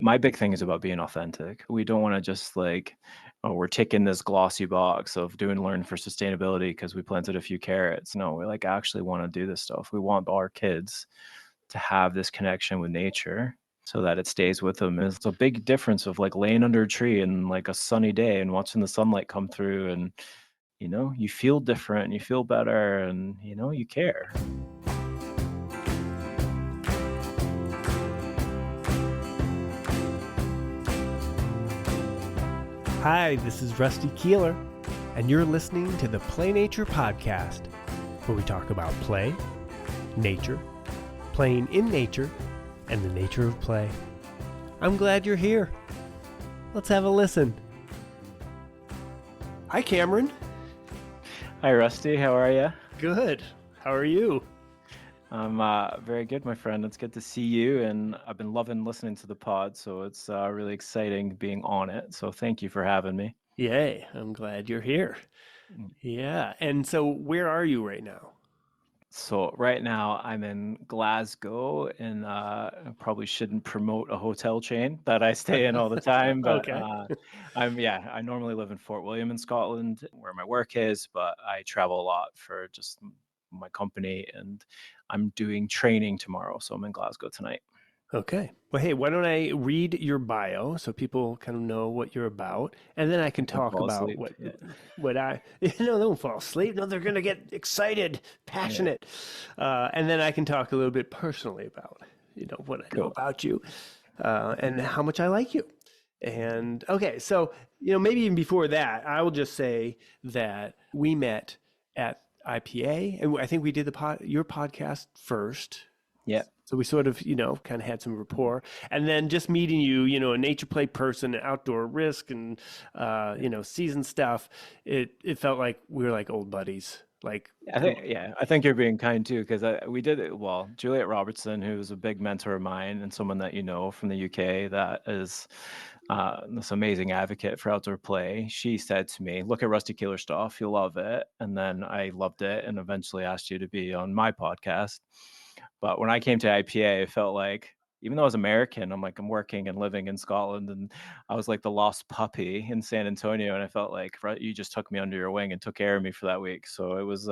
My big thing is about being authentic. We don't want to just like, oh, we're ticking this glossy box of doing learn for sustainability because we planted a few carrots. No, we like actually want to do this stuff. We want our kids to have this connection with nature so that it stays with them. It's a big difference of like laying under a tree and like a sunny day and watching the sunlight come through and you feel different, you feel better, and you care. Hi, this is Rusty Keeler, and you're listening to the Play Nature Podcast, where we talk about play, nature, playing in nature, and the nature of play. I'm glad you're here. Let's have a listen. Hi, Cameron. Hi, Rusty. How are you? Good. How are you? I'm very good, my friend. It's good to see you, and I've been loving listening to the pod, so it's really exciting being on it. So thank you for having me. Yay, I'm glad you're here. Yeah, and so where are you right now? So right now I'm in Glasgow, and I probably shouldn't promote a hotel chain that I stay in all the time, but Okay. I normally live in Fort William in Scotland, where my work is, but I travel a lot for just my company, and I'm doing training tomorrow, so I'm in Glasgow tonight. Okay. Well, hey, why don't I read your bio so people kind of know what you're about, and then I can Don't talk fall about asleep. Yeah. what I no, don't fall asleep. No, they're gonna get excited, Yeah. passionate, and then I can talk a little bit personally about what I know Cool. about you, and how much I like you. And okay, so maybe even before that, I will just say that we met at IPA, and I think we did your podcast first. Yeah. So we sort of, kind of had some rapport, and then just meeting you, a nature play person, outdoor risk, and season stuff. It felt like we were like old buddies. Like, I think you're being kind too, because we did it well. Juliet Robertson, who's a big mentor of mine and someone that from the UK, that is this amazing advocate for outdoor play. She said to me, "Look at Rusty Keeler stuff, you'll love it." And then I loved it, and eventually asked you to be on my podcast. But when I came to IPA, it felt like, even though I was American, I'm working and living in Scotland, and I was like the lost puppy in San Antonio, and I felt like you just took me under your wing and took care of me for that week. So it was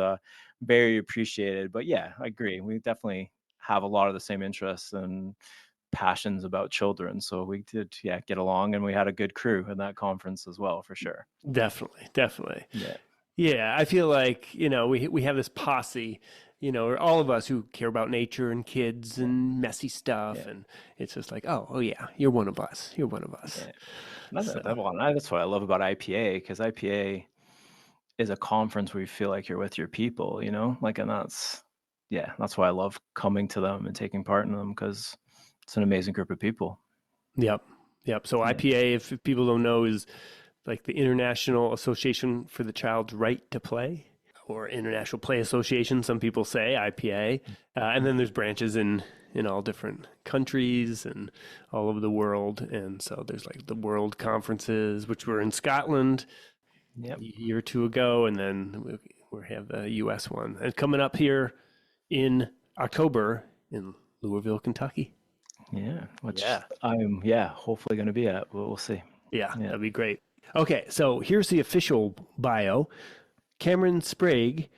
very appreciated. But yeah, I agree. We definitely have a lot of the same interests and passions about children. So we did, get along, and we had a good crew in that conference as well, for sure. definitely, definitely. Yeah. Yeah, I feel like, we have this posse, or all of us who care about nature and kids and messy stuff, Yeah. and it's just like, oh yeah, you're one of us. You're one of us. Yeah. So, That's what I love about IPA, because IPA is a conference where you feel like you're with your people, like, and that's why I love coming to them and taking part in them, because it's an amazing group of people. yep, yep. So Yeah. IPA, if people don't know, is like the International Association for the Child's Right to Play, or International Play Association. Some people say IPA, and then there's branches in all different countries and all over the world. And so there's like the World Conferences, which were in Scotland Yep. a year or two ago, and then we have the U.S. one, and coming up here in October in Louisville, Kentucky. Yeah. Which Yeah. I'm hopefully going to be at. We'll see. Yeah, Yeah. that'd be great. Okay, so here's the official bio. Cameron Sprague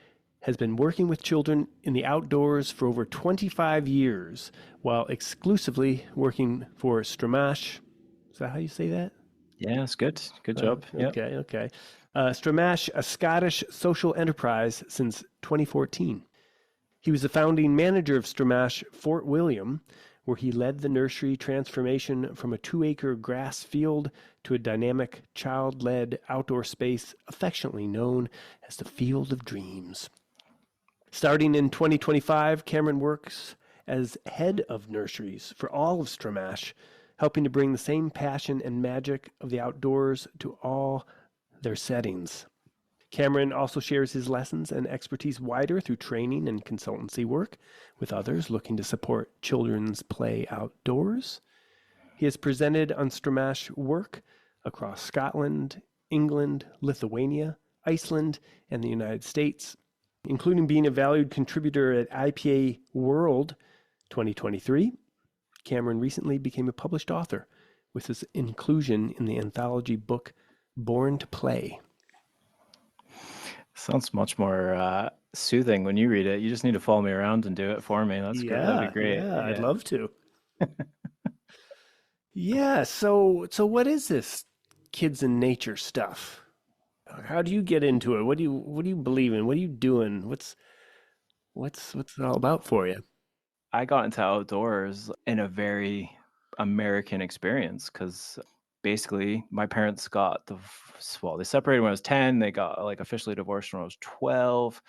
has been working with children in the outdoors for over 25 years while exclusively working for Stramash. Is that how you say that? Yeah, it's good. Good job. Yep. Okay. Stramash, a Scottish social enterprise since 2014. He was the founding manager of Stramash Fort William, where he led the nursery transformation from a 2-acre grass field to a dynamic, child-led outdoor space affectionately known as the Field of Dreams. Starting in 2025, Cameron works as head of nurseries for all of Stramash, helping to bring the same passion and magic of the outdoors to all their settings. Cameron also shares his lessons and expertise wider through training and consultancy work with others looking to support children's play outdoors. He has presented on Stramash work across Scotland, England, Lithuania, Iceland, and the United States, including being a valued contributor at IPA World 2023. Cameron recently became a published author with his inclusion in the anthology book Born to Play. Sounds much more soothing when you read it. You just need to follow me around and do it for me. That's great. That'd be Yeah, great. yeah, I'd Yeah. love to. Yeah, so what is this kids and nature stuff? How do you get into it? What do you believe in? What are you doing? What's it all about for you? I got into outdoors in a very American experience because basically my parents got well, they separated when I was 10. They got like officially divorced when I was 12.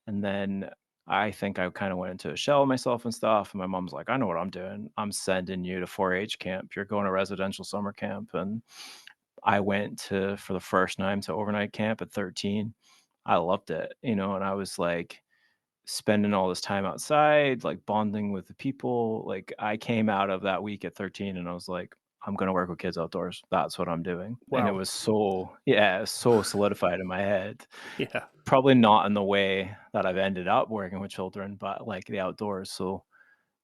And then I think I kind of went into a shell of myself and stuff. And my mom's like, I know what I'm doing. I'm sending you to 4-H camp. You're going to residential summer camp. And I went to, for the first time, to overnight camp at 13. I loved it, and I was like, spending all this time outside, like bonding with the people. Like I came out of that week at 13 and I was like, I'm going to work with kids outdoors. That's what I'm doing. And it Wow. was so, yeah, it was so solidified in my head. Yeah. Probably not in the way that I've ended up working with children, but like the outdoors. So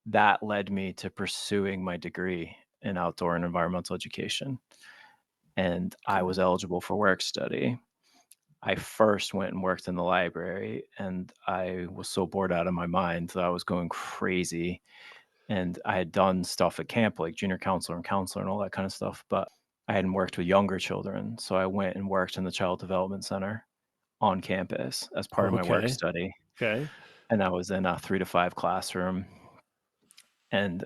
that led me to pursuing my degree in outdoor and environmental education. And I was Cool. eligible for work study. I first went and worked in the library, and I was so bored out of my mind that I was going crazy. And I had done stuff at camp, like junior counselor and all that kind of stuff, but I hadn't worked with younger children. So I went and worked in the child development center on campus as part of my work Okay. study. Okay. And I was in a 3 to 5 classroom. And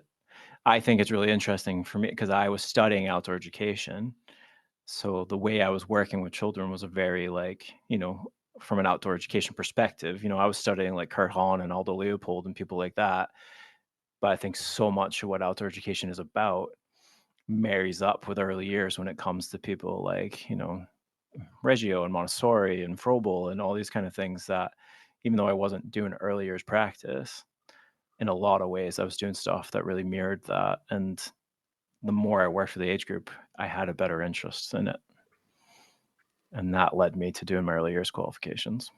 I think it's really interesting for me because I was studying outdoor education. So the way I was working with children was a very like, from an outdoor education perspective, I was studying like Kurt Hahn and Aldo Leopold and people like that. But I think so much of what outdoor education is about marries up with early years when it comes to people like, Reggio and Montessori and Froebel and all these kind of things that even though I wasn't doing early years practice, in a lot of ways I was doing stuff that really mirrored that. And the more I worked with the age group, I had a better interest in it. And that led me to doing my early years qualifications.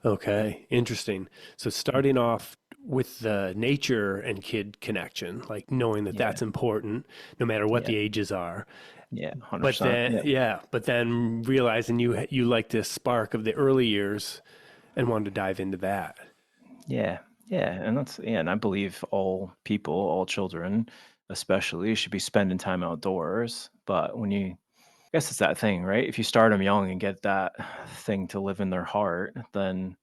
Okay. Interesting. So starting off with the nature and kid connection, like knowing that Yeah, that's important no matter what yeah, the ages are. yeah, But 100%. then, Yeah, yeah, but then realizing you like this spark of the early years and wanted to dive into that. yeah, yeah. And I believe all people, all children, especially, should be spending time outdoors. But I guess it's that thing, right? If you start them young and get that thing to live in their heart, then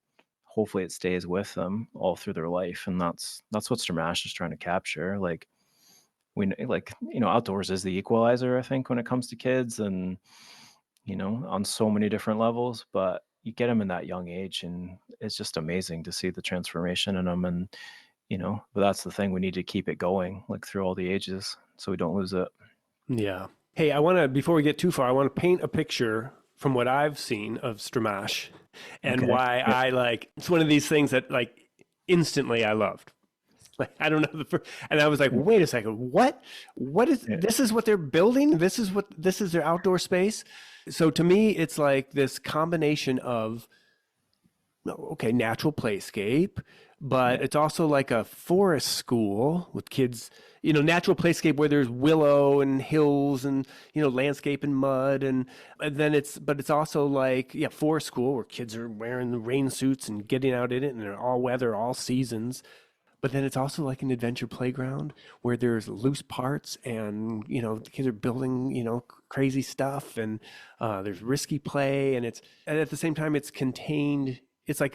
hopefully it stays with them all through their life. And that's what Stramash is trying to capture. Like, outdoors is the equalizer, I think, when it comes to kids and, on so many different levels, but you get them in that young age and it's just amazing to see the transformation in them. And, but that's the thing. We need to keep it going like through all the ages so we don't lose it. Yeah. Hey, I want to, before we get too far, I want to paint a picture from what I've seen of Stramash and Okay. why Yeah. I like, it's one of these things that like instantly I loved. Like, I don't know and I was like, Yeah. wait a second, what is, Yeah. this is what they're building? This is their outdoor space. So to me, it's like this combination of, okay, natural playscape, but Yeah. it's also like a forest school with kids, natural playscape where there's willow and hills and, landscape and mud. And then but it's also like, yeah, forest school where kids are wearing the rain suits and getting out in it and they're all weather, all seasons. But then it's also like an adventure playground where there's loose parts and, the kids are building, crazy stuff and there's risky play and at the same time it's contained. It's like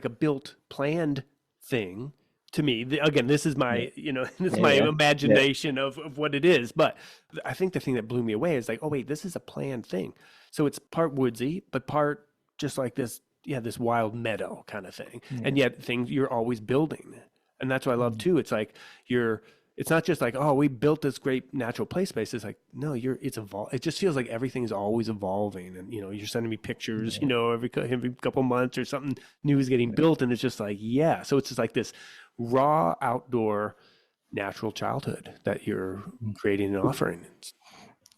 a built planned thing to me. Again, this is Yeah. my, this is Yeah. my Yeah. Yeah. imagination of what it is. But I think the thing that blew me away is like, oh wait, this is a planned thing. So it's part woodsy, but part just like this, yeah, this wild meadow kind of thing. Yeah. And yet things you're always building. And that's what I love Mm. too. It's like it's not just like, oh, we built this great natural play space. It's like, no, it's it just feels like everything is always evolving. And, you're sending me pictures, Yeah. every couple months or something new is getting built. And it's just like, yeah. So it's just like this raw outdoor natural childhood that you're Mm. creating and offering.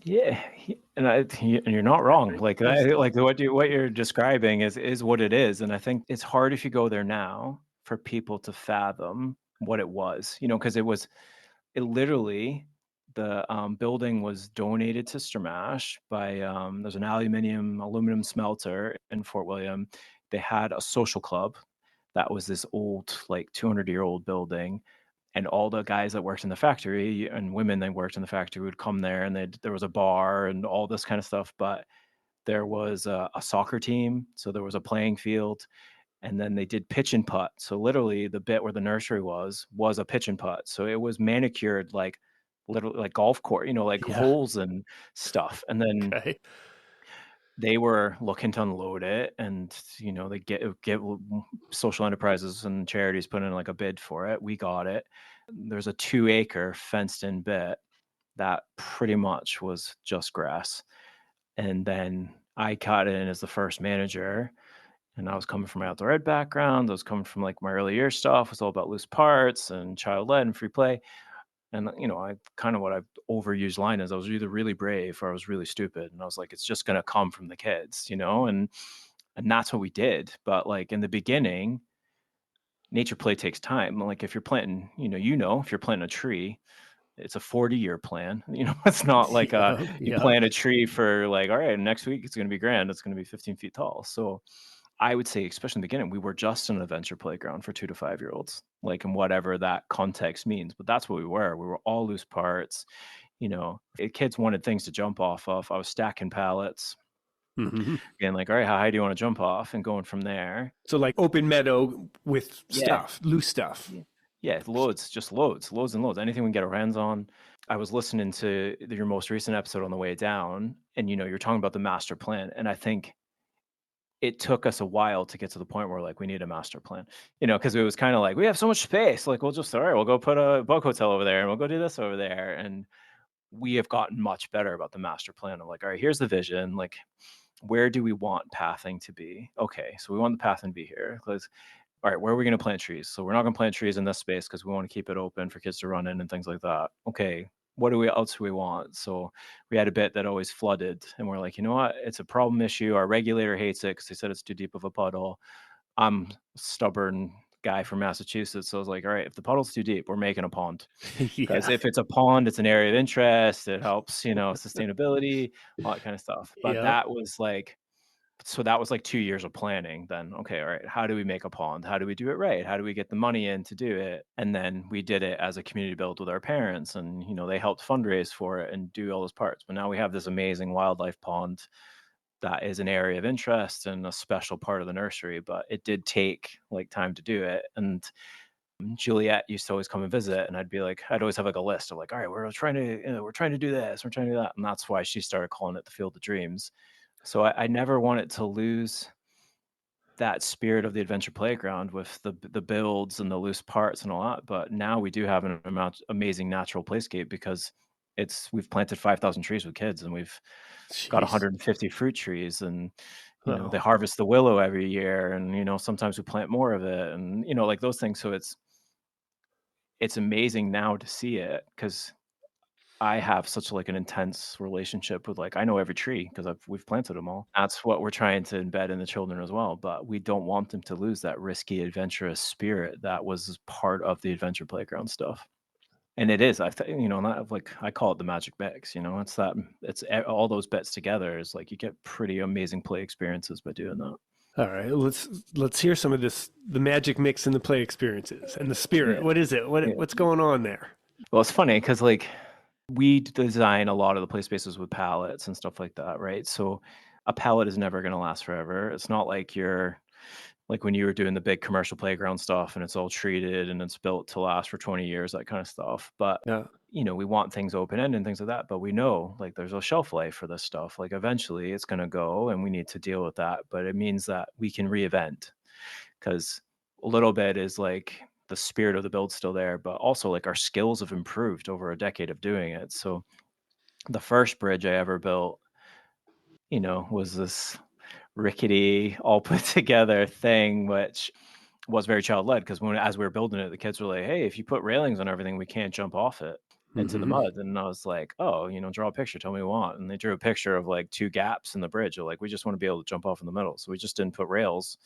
Yeah, and you're not wrong. Like Nice. like what you're describing is what it is, and I think it's hard if you go there now for people to fathom what it was, because it literally The building was donated to Stramash by there's an aluminum smelter in Fort William. They had a social club that was this old, like 200-year-old building, and all the guys that worked in the factory and women that worked in the factory would come there, and there was a bar and all this kind of stuff. But there was a soccer team, so there was a playing field, and then they did pitch and putt. So literally, the bit where the nursery was a pitch and putt. So it was manicured like literally like golf court, like Yeah. holes and stuff. And then Okay. they were looking to unload it, and they get social enterprises and charities put in like a bid for it. We got it. There's a 2-acre fenced in bit that pretty much was just grass. And then I got in as the first manager, and I was coming from my outdoor ed background. I was coming from like my early year stuff. It was all about loose parts and child led and free play. And I kind of what I've overused line is I was either really brave or I was really stupid. And I was like, it's just gonna come from the kids, and that's what we did. But like in the beginning, nature play takes time. Like if you're planting, if you're planting a tree, it's a 40-year plan. It's not like Yeah. you Yeah. plant a tree for like, all right, next week it's gonna be grand. It's gonna be 15 feet tall. So I would say, especially in the beginning, we were just an adventure playground for 2 to 5 year olds, like in whatever that context means. But that's what we were. We were all loose parts. Kids wanted things to jump off of. I was stacking pallets Hmm. and like, all right, how high do you want to jump off? And going from there. So like open meadow with Yeah. stuff, loose stuff. Yeah. Yeah. Loads, just loads and loads. Anything we can get our hands on. I was listening to your most recent episode on the way down, and you're talking about the master plan. And I think it took us a while to get to the point where like we need a master plan, because it was kind of like we have so much space, like all right, we'll go put a bug hotel over there and we'll go do this over there. And we have gotten much better about the master plan of like, all right, here's the vision, like where do we want pathing to be? Okay, so we want the pathing to be here. Because all right, where are we going to plant trees? So we're not going to plant trees in this space because we want to keep it open for kids to run in and things like that. Okay, what do we else do we want? So we had a bit that always flooded, and we're like, you know what? It's a problem issue. Our regulator hates it because they said it's too deep of a puddle. I'm a stubborn guy from Massachusetts, so I was like, all right, if the puddle's too deep, we're making a pond. Because Yeah. if it's a pond, it's an area of interest. It helps, sustainability, all that kind of stuff. But Yep. that was like 2 years of planning. Then, okay, all right, how do we make a pond? How do we do it right? How do we get the money in to do it? And then we did it as a community build with our parents, and they helped fundraise for it and do all those parts. But now we have this amazing wildlife pond that is an area of interest and a special part of the nursery. But it did take like time to do it. And Juliet used to always come and visit, and I'd always have like a list of like, all right, we're trying to do this, we're trying to do that. And that's why she started calling it the Field of Dreams. So I never wanted to lose that spirit of the adventure playground with the builds and the loose parts and all that. But now we do have an amazing natural playscape because we've planted 5,000 trees with kids, and we've got Jeez. 150 fruit trees, and they Well, harvest the willow every year, and sometimes we plant more of it, and like those things. So it's amazing now to see it because I have such like an intense relationship with like I know every tree because we've planted them all. That's what we're trying to embed in the children as well. But we don't want them to lose that risky, adventurous spirit that was part of the adventure playground stuff. And it is, I think, not like I call it the magic mix. All those bits together is like you get pretty amazing play experiences by doing that. all right. Let's hear some of the magic mix and the play experiences and the spirit. Yeah, What is it? yeah. What's going on there? Well, it's funny because like we design a lot of the play spaces with pallets and stuff like that, right? So a pallet is never going to last forever. It's not like you're like when you were doing the big commercial playground stuff and it's all treated and it's built to last for 20 years, that kind of stuff. But Yeah. we want things open end and things like that. But we know like there's a shelf life for this stuff. Like eventually it's going to go and we need to deal with that. But it means that we can reinvent because a little bit is like the spirit of the build still there, but also like our skills have improved over a decade of doing it. So the first bridge I ever built, was this rickety, all put together thing, which was very child led because as we were building it, the kids were like, "Hey, if you put railings on everything, we can't jump off it into the Hmm. mud." And I was like, "Oh, draw a picture. Tell me what you want." And they drew a picture of like two gaps in the bridge. They're like, "We just want to be able to jump off in the middle." So we just didn't put rails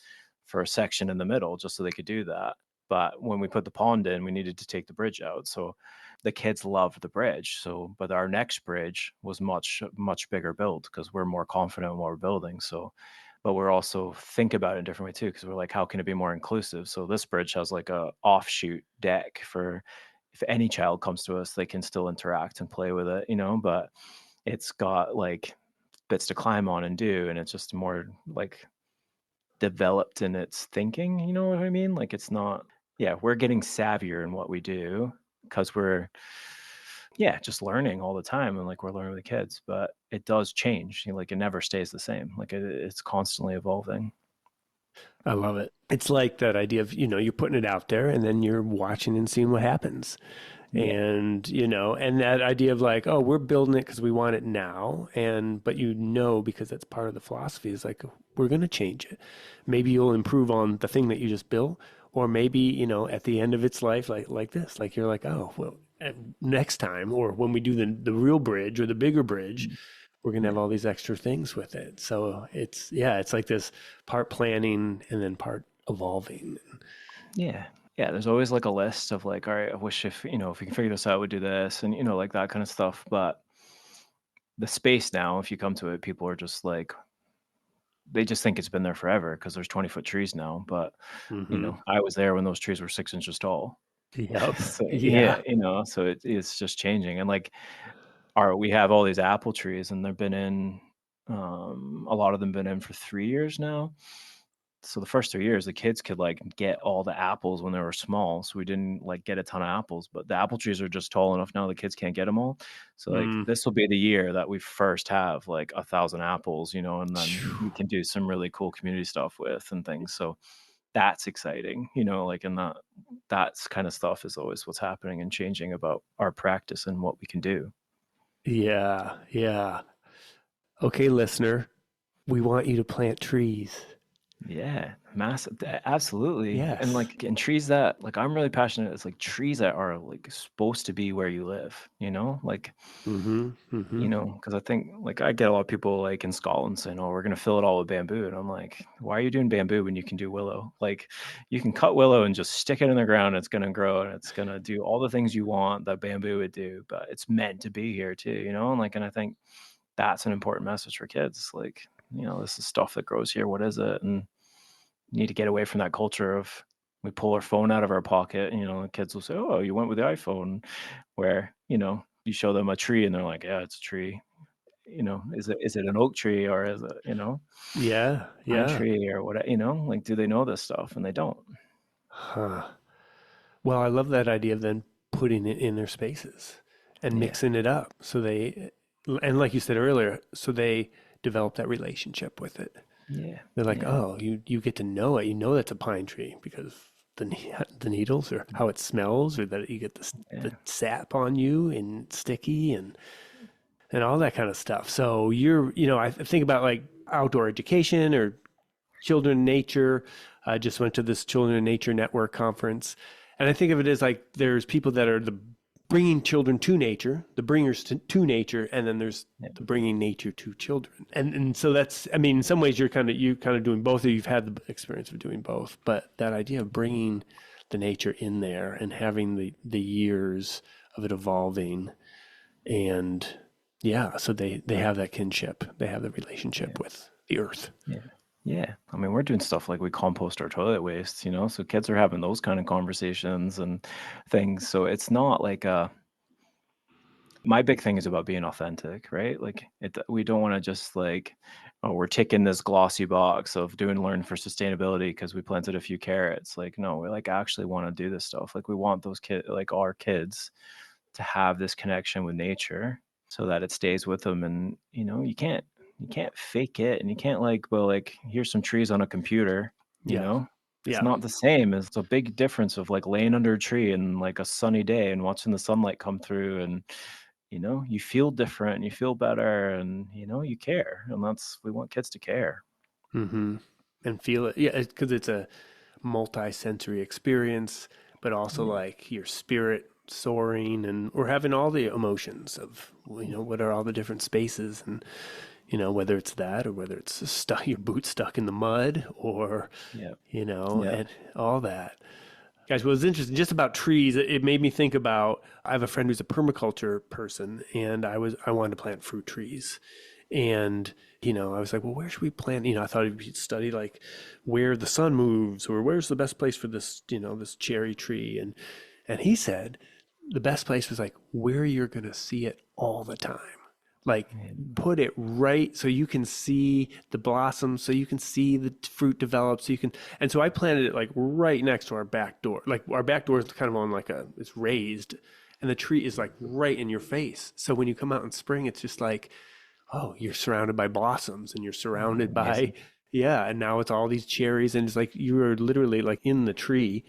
for a section in the middle just so they could do that. But when we put the pond in, we needed to take the bridge out. So the kids loved the bridge. So, but our next bridge was much bigger build because we're more confident in what we're building. So, but we're also think about it in a different way too, because we're like, how can it be more inclusive? So this bridge has like a offshoot deck for if any child comes to us, they can still interact and play with it, but it's got like bits to climb on and do, and it's just more like developed in its thinking, you know what I mean? Like it's not, yeah, we're getting savvier in what we do because we're, yeah, just learning all the time, and like we're learning with the kids, but it does change. Like it never stays the same. Like it's constantly evolving. I love it. It's like that idea of, you're putting it out there and then you're watching and seeing what happens. Yeah. And, and that idea of like, oh, we're building it because we want it now. But because that's part of the philosophy is like, we're going to change it. Maybe you'll improve on the thing that you just built, or maybe, at the end of its life, like this, like you're like, oh, well, next time, or when we do the real bridge or the bigger bridge, we're going to have Yeah. all these extra things with it. So it's like this part planning and then part evolving. Yeah. Yeah. There's always like a list of like, all right, I wish if, if we can figure this out, we'd do this and, like that kind of stuff. But the space now, if you come to it, people are just like, they just think it's been there forever because there's 20-foot trees now. But, Mm-hmm. I was there when those trees were 6 inches tall. Yep. So yeah, Yeah. so it's just changing. And like we have all these apple trees and they've been in, a lot of them been in for 3 years now. So the first 3 years, the kids could like get all the apples when they were small. So we didn't like get a ton of apples, but the apple trees are just tall enough now the kids can't get them all. So like Mm. this will be the year that we first have like 1,000 apples, and then Phew. we can do some really cool community stuff with and things. So that's exciting, like and that's kind of stuff is always what's happening and changing about our practice and what we can do. Yeah. Yeah. Okay, listener, we want you to plant trees. Yeah, massive, absolutely. And Yes. like in trees that like I'm really passionate, it's like trees that are like supposed to be where you live, like, Mm-hmm. Mm-hmm. because I think like I get a lot of people like in Scotland saying, oh, we're gonna fill it all with bamboo. And I'm like, why are you doing bamboo when you can do willow? Like you can cut willow and just stick it in the ground, it's gonna grow and it's gonna do all the things you want that bamboo would do, but it's meant to be here too, and like and I think that's an important message for kids. Like, this is stuff that grows here. What is it? And need to get away from that culture of we pull our phone out of our pocket and the kids will say, oh, you went with the iPhone, where you show them a tree and they're like, yeah, it's a tree. Is it an oak tree or is it Yeah. pine Yeah. tree or what, like do they know this stuff? And they don't. Huh. Well, I love that idea of then putting it in their spaces and Yeah. mixing it up. And like you said earlier, so they develop that relationship with it. Yeah. They're like, Yeah. oh, you get to know it. You know that's a pine tree because the needles or how it smells or that you get the Yeah. sap on you and sticky and all that kind of stuff. So I think about like outdoor education or children in nature. I just went to this Children in Nature Network conference, and I think of it as like there's people that are the bringing children to nature, the bringers to nature, and then there's Yeah. the bringing nature to children. And so that's, I mean, in some ways you're kind of doing both, or you've had the experience of doing both. But that idea of bringing the nature in there and having the years of it evolving, and yeah, so they have that kinship, they have the Yeah. relationship with the earth. Yeah. Yeah. I mean, we're doing stuff like we compost our toilet waste, so kids are having those kind of conversations and things. So it's not like my big thing is about being authentic, right? Like we don't want to just like, oh, we're ticking this glossy box of doing learn for sustainability because we planted a few carrots. Like, no, we like actually want to do this stuff. Like we want those kids, like our kids to have this connection with nature so that it stays with them. And, you can't fake it and you can't like, well, like here's some trees on a computer, Yeah, it's yeah. not the same. It's a big difference of like laying under a tree and like a sunny day and watching the sunlight come through and you feel different, you feel better, and you care. And we want kids to care. Mm-hmm. And feel it, yeah, because it's a multi-sensory experience, but also Yeah. like your spirit soaring, and we're having all the emotions of what are all the different spaces, and whether it's that or whether it's stuck your boot stuck in the mud or Yeah. Yeah. and all that. Guys, well, it's interesting. Just about trees, it made me think about. I have a friend who's a permaculture person, and I wanted to plant fruit trees, and I was like, well, where should we plant? I thought we'd study like where the sun moves, or where's the best place for this, this cherry tree, and he said the best place was like where you're gonna see it all the time. Like Yeah. put it right so you can see the blossoms, so you can see the fruit develop, so you can. And so I planted it like right next to our back door. Like our back door is kind of on it's raised, and the tree is like right in your face. So when you come out in spring, it's just like, oh, you're surrounded by blossoms, and you're surrounded by, Amazing. yeah. And now it's all these cherries, and it's like you are literally like in the tree.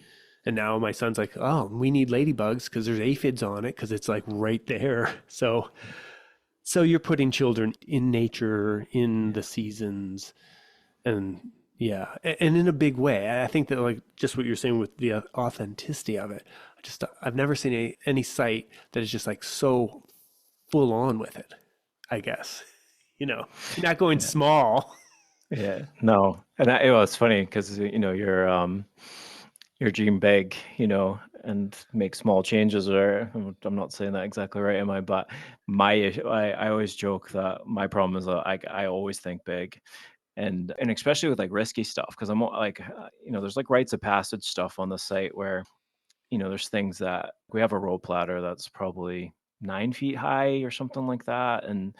And now my son's like, oh, we need ladybugs because there's aphids on it because it's like right there. So you're putting children in nature, in the seasons, and yeah, and in a big way. I think that like just what you're saying with the authenticity of it. I've never seen any site that is just like so full on with it, I guess. You're not going Yeah. small. Yeah. No. And it's funny because you're dream big, and make small changes. Or I'm not saying that exactly right, am I? But I always joke that my problem is that I always think big, and especially with like risky stuff because like there's like rites of passage stuff on the site where there's things that we have a roll platter that's probably 9 feet high or something like that, and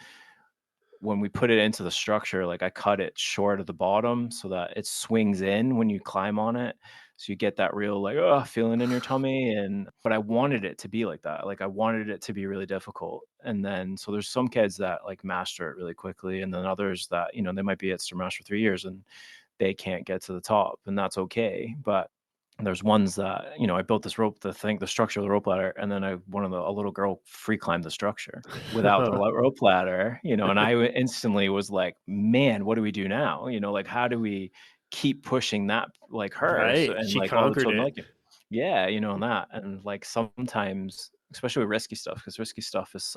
when we put it into the structure, like I cut it short at the bottom so that it swings in when you climb on it. So you get that real like feeling in your tummy. But I wanted it to be like that. Like I wanted it to be really difficult. And then so there's some kids that like master it really quickly, and then others that, they might be at Stramash for 3 years and they can't get to the top, and that's okay. But there's ones that, I built this the structure of the rope ladder, and then a little girl free climbed the structure without the rope ladder, and instantly was like, man, what do we do now? Like, how do we keep pushing that like her? So, Right. and She like all the conquered children it. like it. Yeah, and that. And like sometimes, especially with risky stuff, because risky stuff is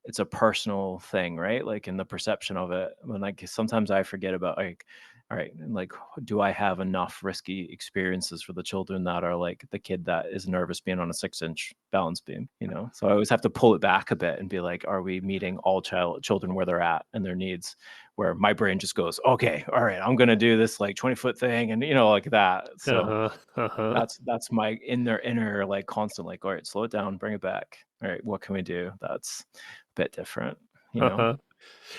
it's a personal thing, right? Like in the perception of it. When like sometimes I forget about like, all right, like do I have enough risky experiences for the children that are like the kid that is nervous being on a 6-inch balance beam, So I always have to pull it back a bit and be like, are we meeting all children where they're at and their needs? Where my brain just goes, okay, all right, I'm gonna do this like 20-foot thing, and like that. So Uh-huh. Uh-huh. that's my in their inner like constant like, all right, slow it down, bring it back. All right, what can we do? That's a bit different. Uh-huh.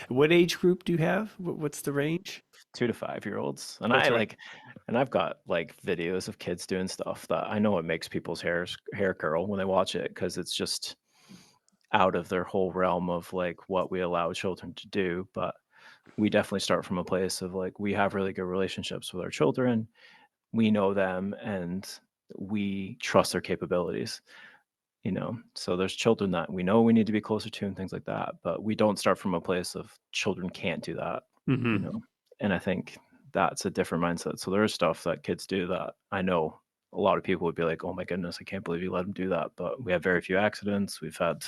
What age group do you have? What's the range? 2 to 5 year olds. And That's right. I've got like videos of kids doing stuff that I know it makes people's hair curl when they watch it, because it's just out of their whole realm of like what we allow children to do. But we definitely start from a place of like we have really good relationships with our children. We know them and we trust their capabilities. So there's children that we know we need to be closer to and things like that, but we don't start from a place of children can't do that you Mm-hmm. know and I think that's a different mindset. So there is stuff that kids do that I know a lot of people would be like, oh my goodness, I can't believe you let them do that. But we have very few accidents. We've had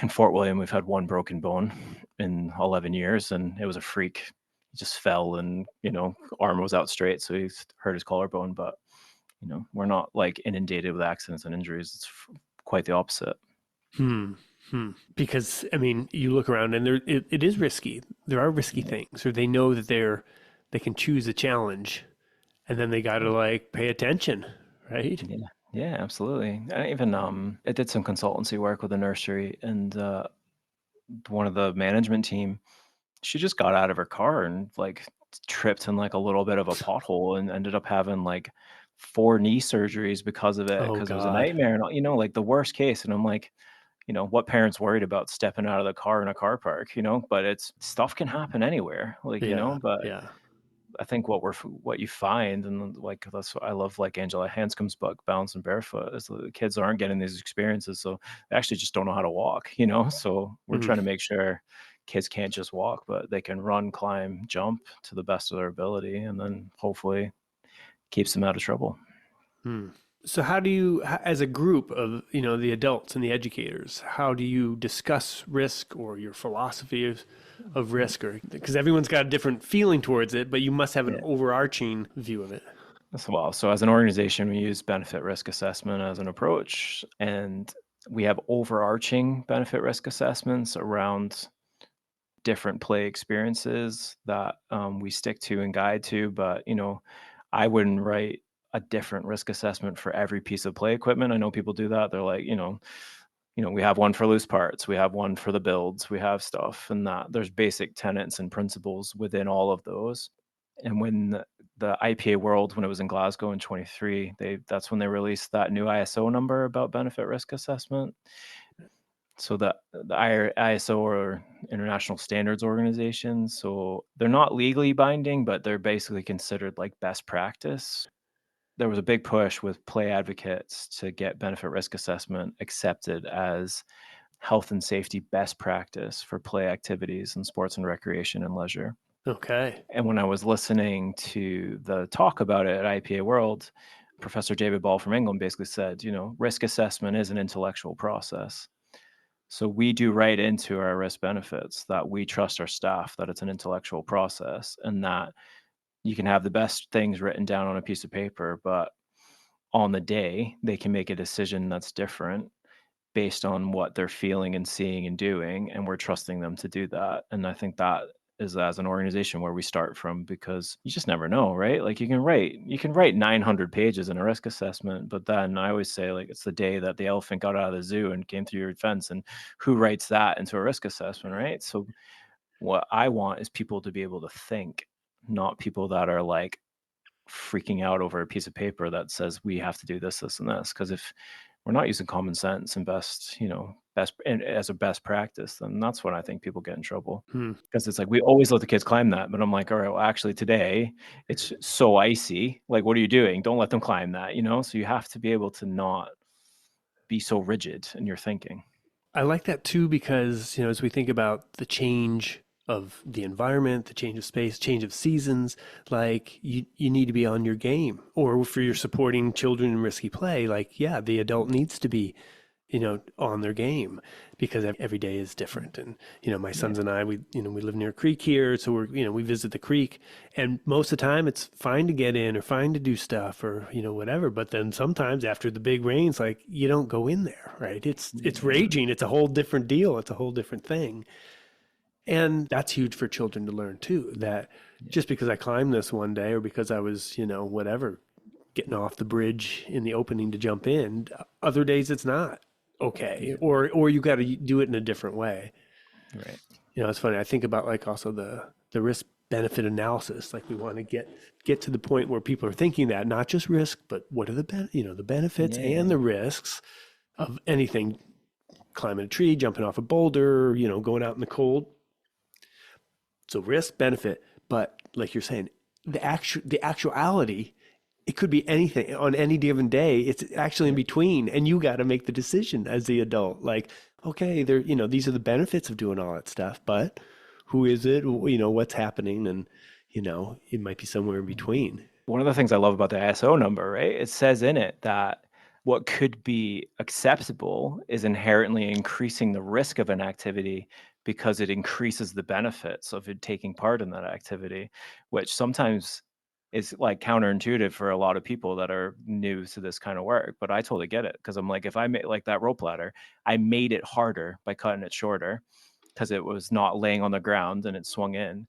in Fort William, we've had one broken bone in 11 years, and it was a freak. He just fell, and arm was out straight, so he hurt his collarbone. But we're not like inundated with accidents and injuries. It's quite the opposite. Hmm. Hmm. Because I mean, you look around and it is risky. There are risky Yeah, things, or they know that they can choose a challenge, and then they got to like pay attention, right? yeah, yeah, absolutely. I did some consultancy work with a nursery, and one of the management team, she just got out of her car and like tripped in like a little bit of a pothole and ended up having like 4 knee surgeries because of it, Oh because it was a God. nightmare, and like the worst case. And I'm like, what parents worried about stepping out of the car in a car park, but it's stuff can happen anywhere, like, Yeah. but Yeah. I think what you find, and like that's what I love, like Angela Hanscom's book, Balancing Barefoot, is the kids aren't getting these experiences, so they actually just don't know how to walk, So we're Mhm. trying to make sure kids can't just walk, but they can run, climb, jump to the best of their ability, and then hopefully keeps them out of trouble. Hmm. So how do you, as a group of, the adults and the educators, how do you discuss risk or your philosophy of risk? Or because everyone's got a different feeling towards it, but you must have an Yeah. overarching view of it. So as an organization, we use benefit risk assessment as an approach, and we have overarching benefit risk assessments around different play experiences that we stick to and guide to. But I wouldn't write a different risk assessment for every piece of play equipment. I know people do that. They're like, we have one for loose parts, we have one for the builds, we have stuff, and that there's basic tenets and principles within all of those. And when the IPA World, when it was in Glasgow in 23, that's when they released that new ISO number about benefit risk assessment. So the ISO, or International Standards Organization, so they're not legally binding, but they're basically considered like best practice. There was a big push with play advocates to get benefit risk assessment accepted as health and safety best practice for play activities in sports and recreation and leisure. Okay. And when I was listening to the talk about it at IPA World, Professor David Ball from England basically said, risk assessment is an intellectual process. So we do write into our risk benefits that we trust our staff, that it's an intellectual process, and that you can have the best things written down on a piece of paper, but on the day, they can make a decision that's different based on what they're feeling and seeing and doing, and we're trusting them to do that. And I think that is, as an organization, where we start from, because you just never know, right? Like you can write 900 pages in a risk assessment, but then I always say, like, it's the day that the elephant got out of the zoo and came through your fence, and who writes that into a risk assessment, right? So what I want is people to be able to think, not people that are like freaking out over a piece of paper that says we have to do this, this, and this. Because if we're not using common sense and best and as a best practice, then that's when I think people get in trouble. Because it's like, we always let the kids climb that, but I'm like, all right, well, actually today it's so icy. Like, what are you doing? Don't let them climb that, So you have to be able to not be so rigid in your thinking. I like that too because, as we think about the change of the environment, the change of space, change of seasons, like you need to be on your game. Or if you're supporting children in risky play, like, yeah, the adult needs to be, on their game because every day is different. And, my Yeah. sons and I, we live near a creek here. So we visit the creek, and most of the time it's fine to get in or fine to do stuff or, whatever. But then sometimes after the big rains, like you don't go in there, right? It's raging. It's a whole different deal. It's a whole different thing. And that's huge for children to learn too, that just because I climbed this one day or because I was, whatever, getting off the bridge in the opening to jump in, other days it's not okay. Or you got to do it in a different way. Right. It's funny. I think about like also the risk benefit analysis. Like we want to get to the point where people are thinking that not just risk, but what are the benefits and the risks of anything, climbing a tree, jumping off a boulder, going out in the cold. So risk, benefit, but like you're saying, the actuality, it could be anything on any given day. It's actually in between, and you got to make the decision as the adult. Like, okay, these are the benefits of doing all that stuff, but who is it? What's happening, and it might be somewhere in between. One of the things I love about the ISO number, right? It says in it that what could be acceptable is inherently increasing the risk of an activity because it increases the benefits of it taking part in that activity, which sometimes is like counterintuitive for a lot of people that are new to this kind of work. But I totally get it, because I'm like, if I made like that rope ladder, I made it harder by cutting it shorter because it was not laying on the ground and it swung in.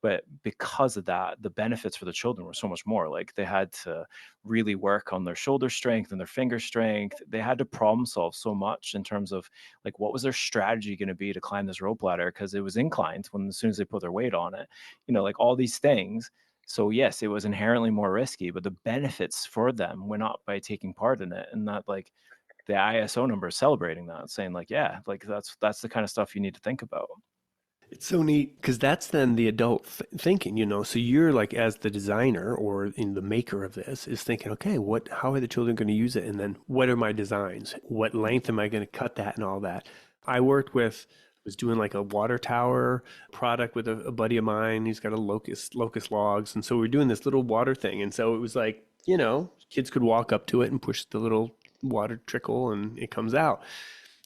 But because of that, the benefits for the children were so much more. Like, they had to really work on their shoulder strength and their finger strength. They had to problem solve so much in terms of like, what was their strategy going to be to climb this rope ladder, because it was inclined when, as soon as they put their weight on it, like all these things. So yes, it was inherently more risky, but the benefits for them went up by taking part in it. And that, like, the ISO number is celebrating that, saying like, yeah, like that's the kind of stuff you need to think about. It's so neat because that's then the adult thinking, So you're like, as the designer or in the maker of this, is thinking, okay, how are the children going to use it? And then what are my designs? What length am I going to cut that and all that? I was doing like a water tower product with a buddy of mine. He's got a locust logs. And so we we're doing this little water thing. And so it was like, kids could walk up to it and push the little water trickle and it comes out.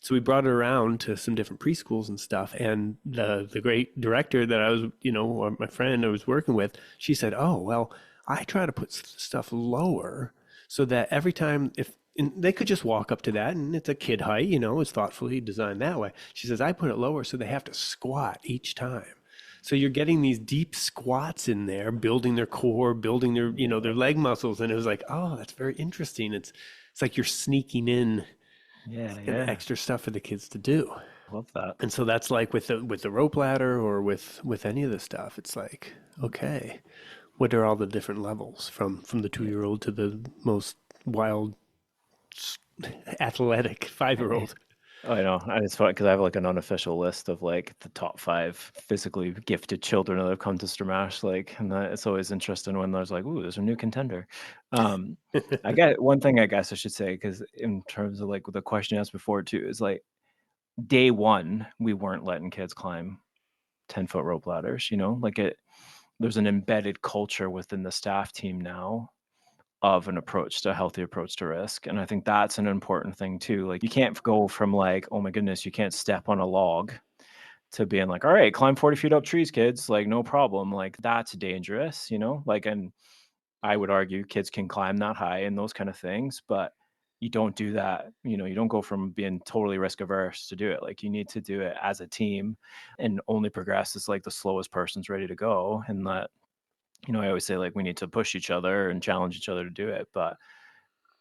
So we brought it around to some different preschools and stuff. And the great director that I was, or my friend I was working with, she said, oh, well, I try to put stuff lower so that every time if and they could just walk up to that and it's a kid height, it's thoughtfully designed that way. She says, I put it lower so they have to squat each time. So you're getting these deep squats in there, building their core, building their leg muscles. And it was like, oh, that's very interesting. It's like you're sneaking in Yeah, and yeah. extra stuff for the kids to do. Love that. And so that's like with the rope ladder or with any of the stuff. It's like, okay, what are all the different levels from the Yeah. 2-year-old to the most wild athletic 5-year-old? I know, and it's funny because I have like an unofficial list of like the top 5 physically gifted children that have come to Stramash, like, and it's always interesting when there's like, "Ooh, there's a new contender." Um, I get one thing I guess I should say because in terms of like the question you asked before too is like day one we weren't letting kids climb 10-foot rope ladders. Like there's an embedded culture within the staff team now of an approach to a healthy approach to risk. And I think that's an important thing too. Like you can't go from like, oh my goodness, you can't step on a log to being like, all right, climb 40 feet up trees, kids. Like, no problem. Like that's dangerous. Like, and I would argue kids can climb that high and those kind of things, but you don't do that. You don't go from being totally risk averse to do it. Like you need to do it as a team and only progress as like the slowest person's ready to go. And that, I always say like we need to push each other and challenge each other to do it. But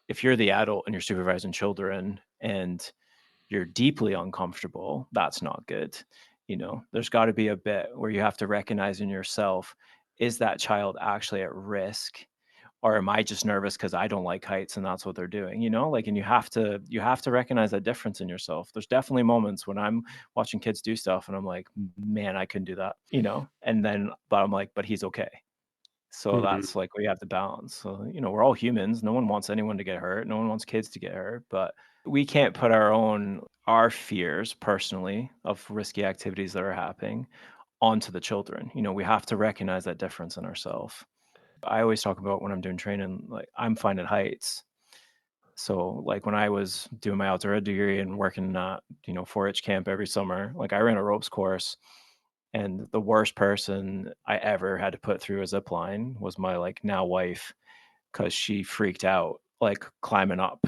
if you're the adult and you're supervising children and you're deeply uncomfortable, that's not good. There's got to be a bit where you have to recognize in yourself, is that child actually at risk? Or am I just nervous because I don't like heights and that's what they're doing? Like, and you have to recognize that difference in yourself. There's definitely moments when I'm watching kids do stuff and I'm like, man, I couldn't do that. And then, but I'm like, but he's okay. So Mhm. that's like we have to balance. So, we're all humans. No one wants anyone to get hurt. No one wants kids to get hurt, but we can't put our fears personally of risky activities that are happening onto the children. We have to recognize that difference in ourselves. I always talk about when I'm doing training, like I'm finding heights. So like when I was doing my outdoor ed degree and working at, 4-H camp every summer, like I ran a ropes course and the worst person I ever had to put through a zip line was my like now wife because she freaked out like climbing up.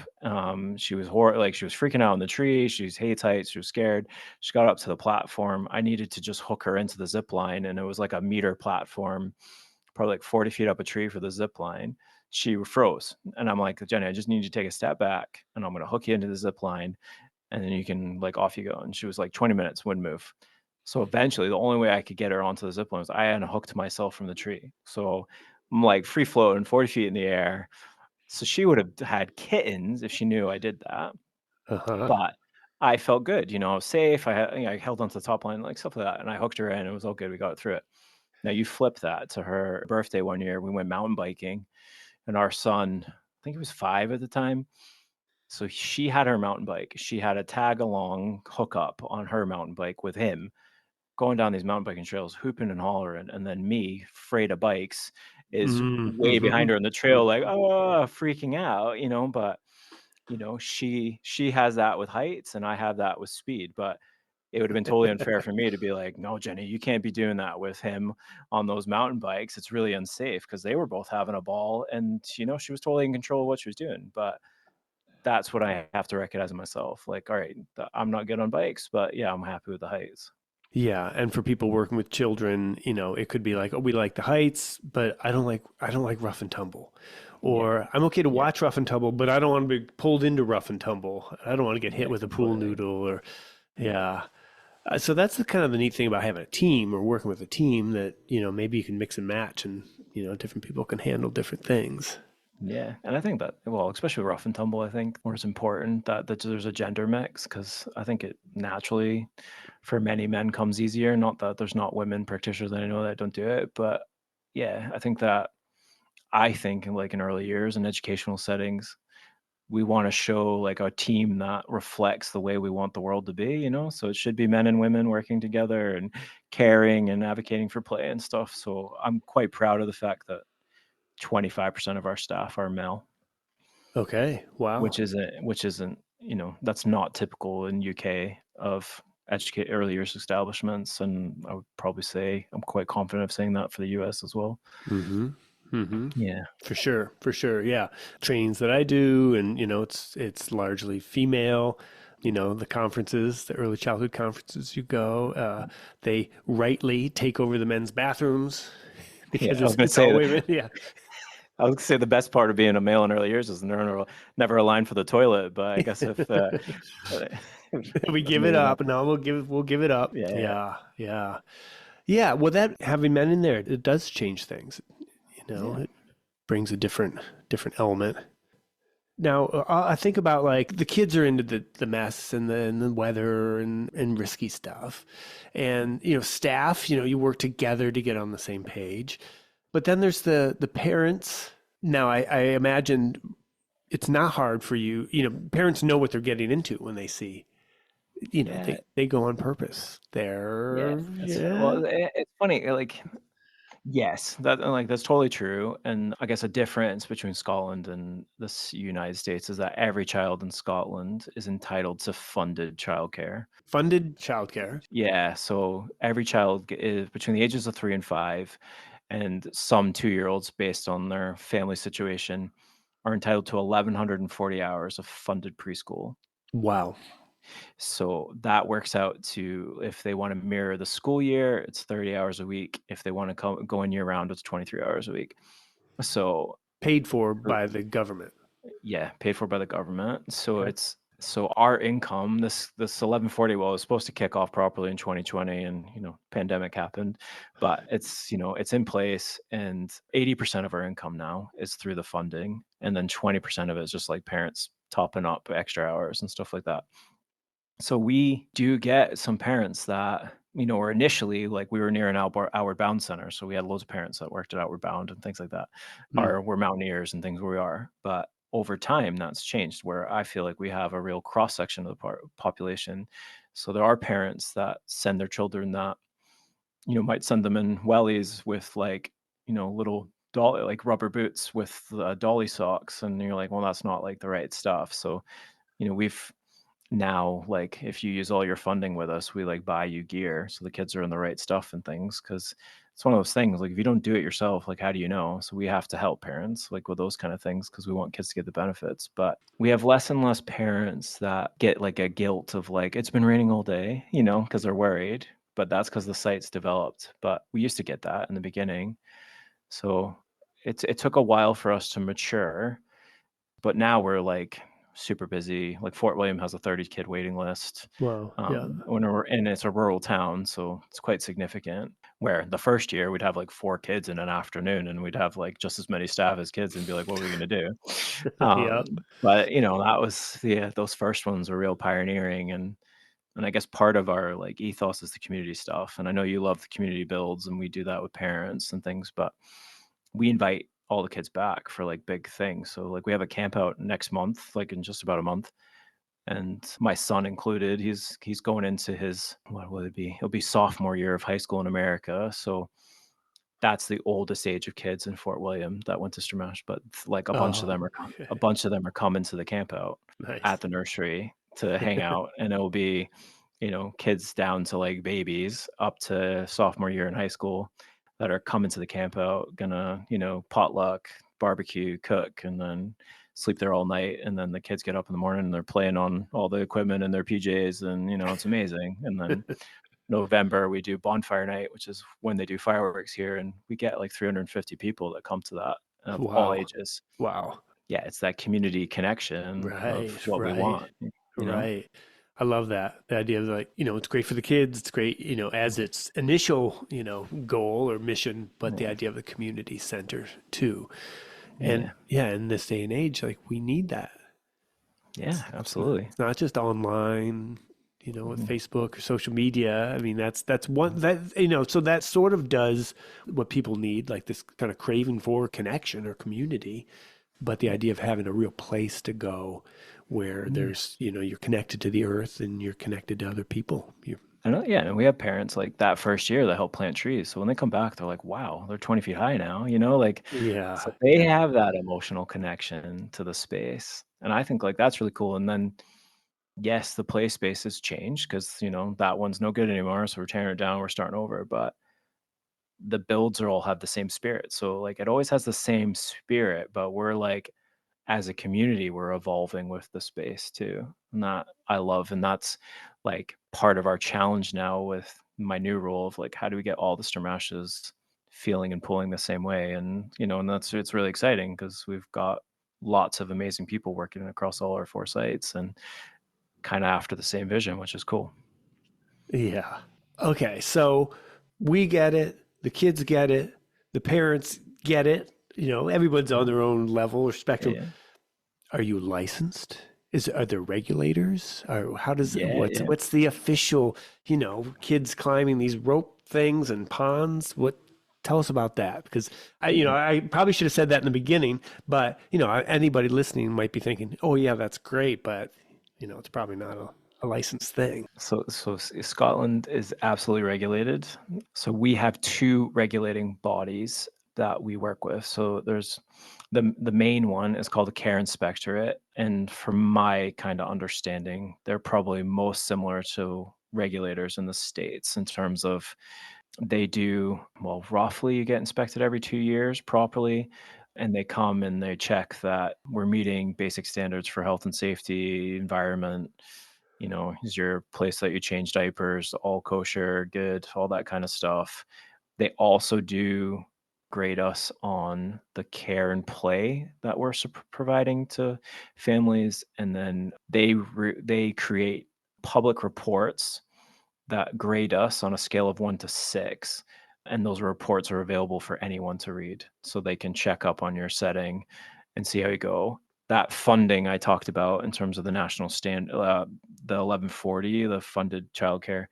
She was like she was freaking out in the tree. She hates heights. She was scared. She got up to the platform. I needed to just hook her into the zip line, and it was like a meter platform, probably like 40 feet up a tree for the zip line. She froze, and I'm like, Jenny, I just need you to take a step back, and I'm gonna hook you into the zip line, and then you can like off you go. And she was like 20 minutes, wouldn't move. So eventually, the only way I could get her onto the zip line was I had hooked myself from the tree. So I'm like free floating 40 feet in the air. So she would have had kittens if she knew I did that. Uh-huh. But I felt good, I was safe. I held onto the top line, like stuff like that. And I hooked her in. It was all good. We got through it. Now you flip that to her birthday one year. We went mountain biking, and our son, I think he was 5 at the time. So she had her mountain bike. She had a tag along hookup on her mountain bike with him going down these mountain biking trails, hooping and hollering, and then me, afraid of bikes, is way behind Mhm. her on the trail, like, oh, freaking out. But she has that with heights, and I have that with speed. But it would have been totally unfair for me to be like, no, Jenny, you can't be doing that with him on those mountain bikes. It's really unsafe because they were both having a ball, and she was totally in control of what she was doing. But that's what I have to recognize in myself. Like, all right, I'm not good on bikes, but yeah, I'm happy with the heights. Yeah, and for people working with children, it could be like, oh, we like the heights, but I don't like rough and tumble. Yeah. Or I'm okay to Yeah. watch rough and tumble, but I don't want to be pulled into rough and tumble. I don't want to get hit Yeah, with a pool completely. noodle or Yeah. yeah. So that's the kind of the neat thing about having a team or working with a team that, maybe you can mix and match and, different people can handle different things. Yeah. And I think that, well, especially rough and tumble, I think where it's important that there's a gender mix because I think it naturally for many men comes easier. Not that there's not women practitioners that I know that don't do it, but yeah, I think in like in early years in educational settings, we want to show like a team that reflects the way we want the world to be. So it should be men and women working together and caring and advocating for play and stuff. So I'm quite proud of the fact that 25% of our staff are male, Okay. Wow. which isn't that's not typical in UK of educate early years establishments, and I would probably say I'm quite confident of saying that for the US as well. Mm-hmm. Mm-hmm. Yeah. For sure, for sure. Yeah. Trainings that I do, and it's largely female. The conferences, the early childhood conferences you go, they rightly take over the men's bathrooms because Yeah. I was gonna it's say all that. women. Yeah. I was gonna say the best part of being a male in early years is never a line for the toilet. But I guess if We give it maybe not. up. No, we'll give it up. Yeah. Yeah, yeah. Yeah, well, that having men in there, it does change things. Yeah. It brings a different element. Now, I think about like the kids are into the mess and the weather and risky stuff. And, staff, you work together to get on the same page. But then there's the parents. Now, I imagine it's not hard for you. Parents know what they're getting into when they see, Yeah. they go on purpose. Yeah. Yeah. It's funny. Like, yes, that's totally true. And I guess a difference between Scotland and United States is that every child in Scotland is entitled to funded childcare. Funded childcare. Yeah, so every child is between the ages of 3 and 5, and some 2-year-olds, based on their family situation, are entitled to 1,140 hours of funded preschool. Wow. So that works out to, if they want to mirror the school year, it's 30 hours a week. If they want to go in year round, it's 23 hours a week. So Paid for by the government. yeah, paid for by the government. So Okay. our income, this 1140, well, it was supposed to kick off properly in 2020, and pandemic happened, but it's in place, and 80% of our income now is through the funding, and then 20% of it is just like parents topping up extra hours and stuff like that. So we do get some parents that, were initially, like, we were near an Outward Bound center, so we had loads of parents that worked at Outward Bound and things like that, Hmm. or were mountaineers and things where we are. But over time, that's changed, where I feel like we have a real cross section of the population. So there are parents that send their children that, might send them in wellies with, like, little dolly, like rubber boots with dolly socks, and you're like, well, that's not like the right stuff. So we've now, like, if you use all your funding with us, we like buy you gear so the kids are in the right stuff and things, because it's one of those things, like, if you don't do it yourself, like, how do you know? So we have to help parents, like, with those kind of things, because we want kids to get the benefits. But we have less and less parents that get like a guilt of, like, it's been raining all day, because they're worried, but that's because the site's developed. But we used to get that in the beginning. So it took a while for us to mature, but now we're like super busy. Like, Fort William has a 30 kid waiting list. Wow. Yeah. And it's a rural town, so it's quite significant. Where the first year we'd have like 4 kids in an afternoon, and we'd have like just as many staff as kids, and be like, what are we gonna do? Yeah. But that was, yeah, those first ones were real pioneering. And I guess part of our like ethos is the community stuff. And I know you love the community builds, and we do that with parents and things, but we invite all the kids back for like big things. So like we have a camp out next month, like in just about a month. And my son included, he's going into his, what will it be? It'll be sophomore year of high school in America. So that's the oldest age of kids in Fort William that went to Stramash. But like Oh, a okay. bunch of them are coming to the camp out Nice. at the nursery to hang out. And it'll be, kids down to like babies up to sophomore year in high school that are coming to the camp out, gonna, potluck, barbecue, cook, and then sleep there all night. And then the kids get up in the morning and they're playing on all the equipment in their PJs, and it's amazing. And then November we do bonfire night, which is when they do fireworks here, and we get like 350 people that come to that, of all Wow. ages. Wow. Yeah, it's that community connection of Right. what we Right. want, Right. I love that. The idea of like, it's great for the kids. It's great, as its initial, goal or mission, but the Yeah, idea of the community center too. And yeah, yeah, in this day and age, like we need that. yeah, absolutely. It's not just online, with Mhm. Facebook or social media. I mean, that's one that so that sort of does what people need, like this kind of craving for connection or community, but the Yeah. idea of having a real place to go where Mm. there's, you're connected to the earth and you're connected to other people. I know, yeah, and we have parents like that first year that help plant trees. So when they come back, they're like, "Wow, they're 20 feet high now," like, Yeah, so they yeah. have that emotional connection to the space. And I think like that's really cool. And then yes, the play space has changed because, that one's no good anymore. So we're tearing it down, we're starting over. But the builds are all have the same spirit. So like it always has the same spirit, but we're like as a community, we're evolving with the space too. And that I love. And that's like part of our challenge now with my new role of like, how do we get all the Stramashes feeling and pulling the same way? And, and it's really exciting because we've got lots of amazing people working across all our 4 sites and kind of after the same vision, which is cool. Yeah. Okay. So we get it. The kids get it. The parents get it. Everyone's on their own level or Yeah. spectrum. Yeah. Are you licensed? Are there regulators? Or how does Yeah. Yeah. what's the official, kids climbing these rope things and ponds? Tell us about that? Because Yeah. I probably should have said that in the beginning, but anybody listening might be thinking, "Oh yeah, that's great," but it's probably not a licensed thing. So Scotland is absolutely regulated. So we have two regulating bodies that we work with. So there's the main one is called the Care Inspectorate, and from my kind of understanding, they're probably most similar to regulators in the States in terms of they do, well, roughly you get inspected every 2 years properly, and they come and they check that we're meeting basic standards for health and safety, environment. Is your place that you change diapers all kosher, good, all that kind of stuff. They also do grade us on the care and play that we're providing to families, and then they create public reports that grade us on a scale of 1 to 6, and those reports are available for anyone to read, so they can check up on your setting and see how you go. That funding I talked about in terms of the national the 1140, the funded childcare,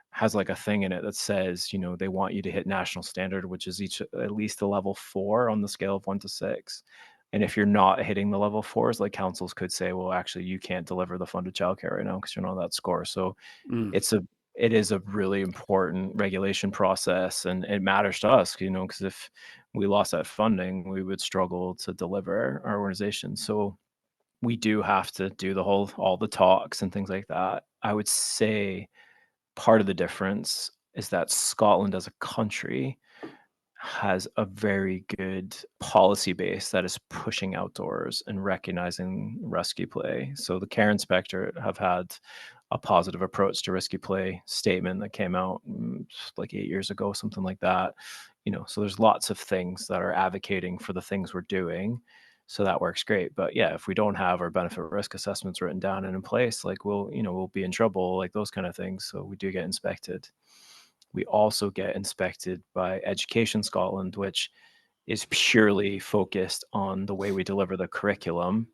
has like a thing in it that says, they want you to hit national standard, which is each at least a level 4 on the scale of 1 to 6. And if you're not hitting the level 4s, like councils could say, well, actually, you can't deliver the funded childcare right now because you're not that score. So Mm. it's a it is a really important regulation process, and it matters to us, because if we lost that funding, we would struggle to deliver our organization. So we do have to do all the talks and things like that. I would say part of the difference is that Scotland as a country has a very good policy base that is pushing outdoors and recognizing rescue play. So the Care Inspector have had a positive approach to rescue play statement that came out like 8 years ago, something like that. So there's lots of things that are advocating for the things we're doing. So that works great. But yeah, if we don't have our benefit risk assessments written down and in place, like we'll be in trouble, like those kind of things. So we do get inspected. We also get inspected by Education Scotland, which is purely focused on the way we deliver the curriculum,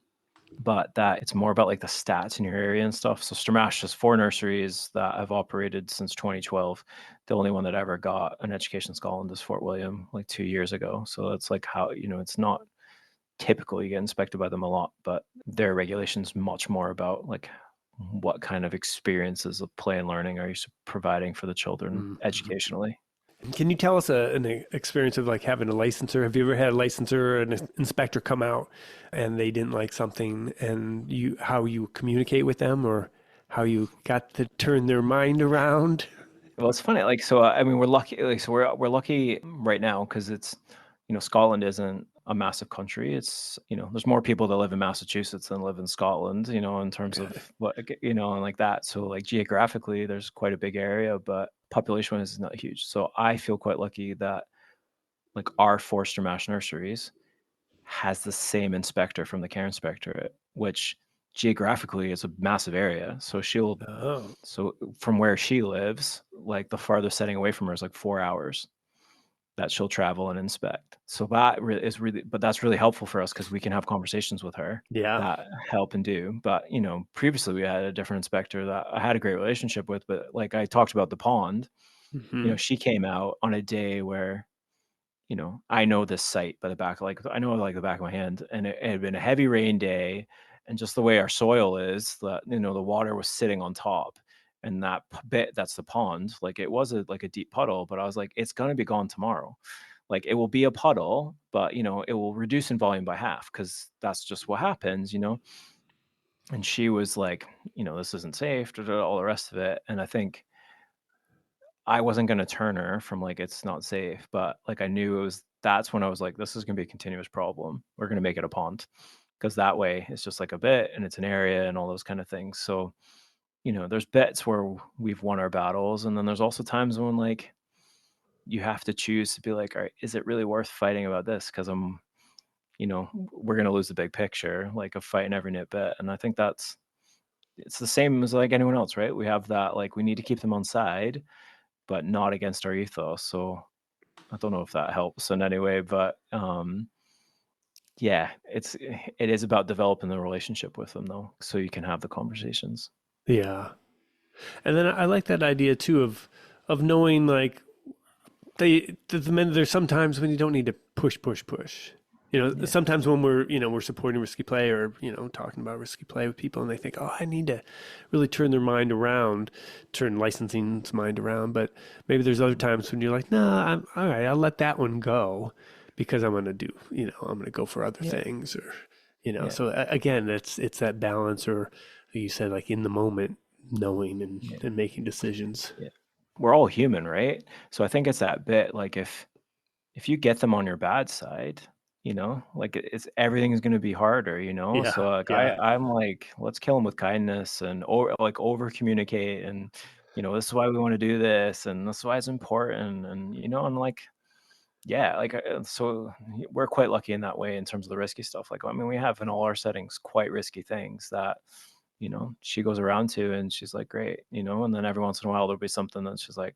but that it's more about like the stats in your area and stuff. So Stramash has 4 nurseries that have operated since 2012. The only one that ever got an Education Scotland is Fort William, like 2 years ago. So that's like how, it's not typical you get inspected by them a lot, but their regulations much more about like what kind of experiences of play and learning are you providing for the children Mm-hmm. educationally. Can you tell us an experience of like having a licensor? Have you ever had a licensor or an inspector come out and they didn't like something, and how you communicate with them, or how you got to turn their mind around? Well, it's funny, like, so, I mean, we're lucky, like, so we're lucky right now because it's, Scotland isn't a massive country. It's, there's more people that live in Massachusetts than live in Scotland, in terms Okay. of what, and like that. So, like, geographically, there's quite a big area, but population-wise, is not huge. So I feel quite lucky that, like, our 4 Stramash nurseries has the same inspector from the Care Inspectorate, which geographically is a massive area. Oh, So from where she lives, like the farthest setting away from her is like 4 hours that she'll travel and inspect. So but that's really helpful for us because we can have conversations with her yeah. that help and do. But, previously we had a different inspector that I had a great relationship with, but like I talked about the pond, Hmm. she came out on a day where, I know this site by the back, like I know like the back of my hand, and it had been a heavy rain day, and just the way our soil is, the water was sitting on top, and that bit that's the pond, like it was like a deep puddle, but I was like, it's gonna be gone tomorrow. Like it will be a puddle, but it will reduce in volume by half because that's just what happens. And she was like, this isn't safe, all the rest of it, and I think I wasn't gonna turn her from, like, "It's not safe," but, like, I knew that's when I was like, "This is gonna be a continuous problem. We're gonna make it a pond, because that way, it's just, like, a bit, and it's an area and all those kinda things." So, there's bits where we've won our battles, and then there's also times when, like, you have to choose to be like, "Alright, is it really worth fighting about this? Because we're gonna lose the big picture, like, of fighting every nitbit." And I think it's the same as, like, anyone else, right? We have that, like, we need to keep them on side, but not against our ethos. So I don't know if that helps in any way, but yeah, it is about developing the relationship with them though, so you can have the conversations. Yeah. And then I like that idea too of knowing like there's sometimes when you don't need to push. Yeah, Sometimes when we're supporting risky play or, talking about risky play with people and they think, oh, I need to really turn their mind around, turn licensing's mind around. But maybe there's other times when you're like, nah, I'm all right, I'll let that one go because I'm going to I'm going to go for other yeah, things or, yeah, so again, it's that balance or you said like in the moment, knowing yeah, and making decisions. yeah. We're all human, right? So I think it's that bit, like, if you get them on your bad side, like, it's everything is gonna be harder, Yeah. So, like, Yeah. I'm like, "Let's kill them with kindness and or like, over communicate and, this is why we wanna do this, and this is why it's important," and, like, yeah, like, so we're quite lucky in that way in terms of the risky stuff, like, I mean, we have in all our settings quite risky things that, she goes around to and she's like, "Great," and then every once in a while, there'll be something that she's like,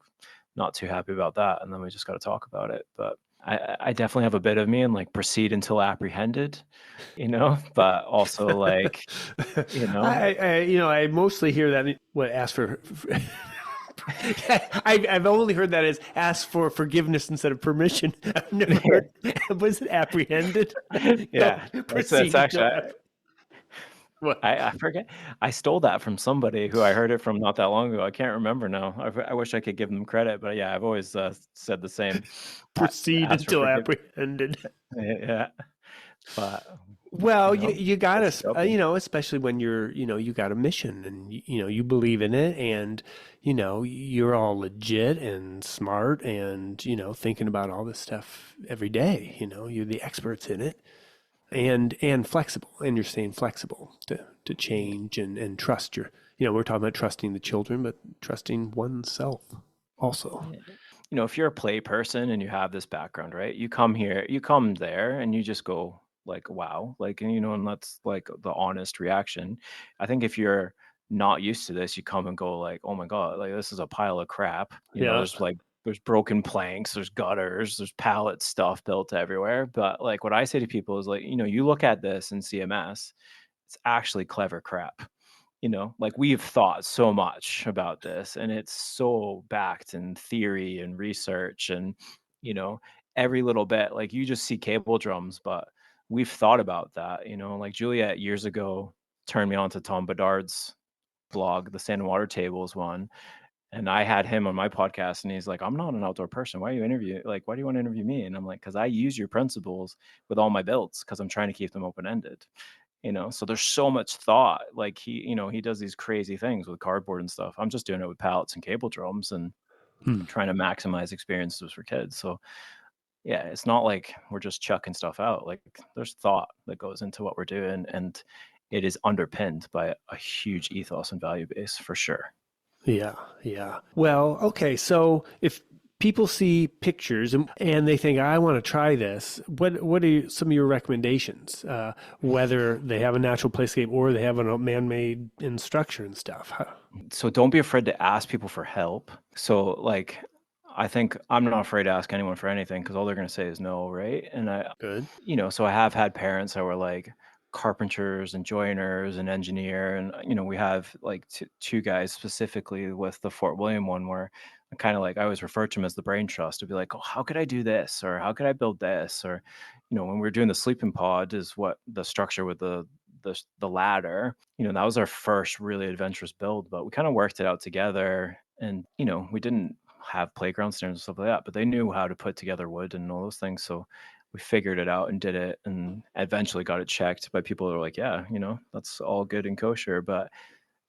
not too happy about that, and then we just gotta talk about it, but I definitely have a bit of me in, like, proceed until apprehended, but also, like, you know I mostly hear that what ask for I've only heard that as ask for forgiveness instead of permission. I've never heard was it apprehended? No, Yeah, that's proceed actually until what? I forget. I stole that from somebody who I heard it from not that long ago. I can't remember now. I wish I could give them credit, but yeah, I've always, said the same. A Proceed ask for until forgiveness. apprehended. Yeah, but, Well, you got gets in to, trouble. especially when you got a mission and you believe in it and you're all legit and smart and thinking about all this stuff every day. You're the experts in it and flexible, and you're staying flexible to Yeah, change and trust your. We're talking about trusting the children, but trusting oneself also. yeah. If you're a play person and you have this background, right? You come there and you just go like, wow, like, and that's like the honest reaction. I think if you're not used to this, you come and go like, oh my God, like this is a pile of crap. Yeah, There's broken planks, there's gutters, there's pallet stuff built everywhere. But like what I say to people is like, you look at this in CMS, it's actually clever crap. Like we've thought so much about this and it's so backed in theory and research and, you know, every little bit, like you just see cable drums, but we've thought about that, like Juliet years ago turned me on to Tom Bedard's blog, the Sand and Water Tables one. And I had him on my podcast and he's like, I'm not an outdoor person. Why do you want to interview me? And I'm like, because I use your principles with all my builds because I'm trying to keep them open-ended. So there's so much thought. Like he does these crazy things with cardboard and stuff. I'm just doing it with pallets and cable drums and Hmm. trying to maximize experiences for kids. So yeah, it's not like we're just chucking stuff out. Like there's thought that goes into what we're doing, and it is underpinned by a huge ethos and value base for sure. Yeah, yeah. Well, okay. So if people see pictures and they think, I want to try this, what are some of your recommendations? Whether they have a natural playscape or they have a man-made in structure and stuff. So don't be afraid to ask people for help. So like I think I'm not afraid to ask anyone for anything because all they're going to say is no, right? And Good. so I have had parents that were like carpenters and joiners and engineer, and we have like two guys specifically with the Fort William one where kind of like I always refer to him as the brain trust to be like, oh, how could I do this or how could I build this or when we were doing the sleeping pod is what the structure with the ladder, that was our first really adventurous build, but we kind of worked it out together and we didn't have playground standards and stuff like that, but they knew how to put together wood and all those things, so we figured it out and did it and eventually got it checked by people that are like, yeah, that's all good and kosher. But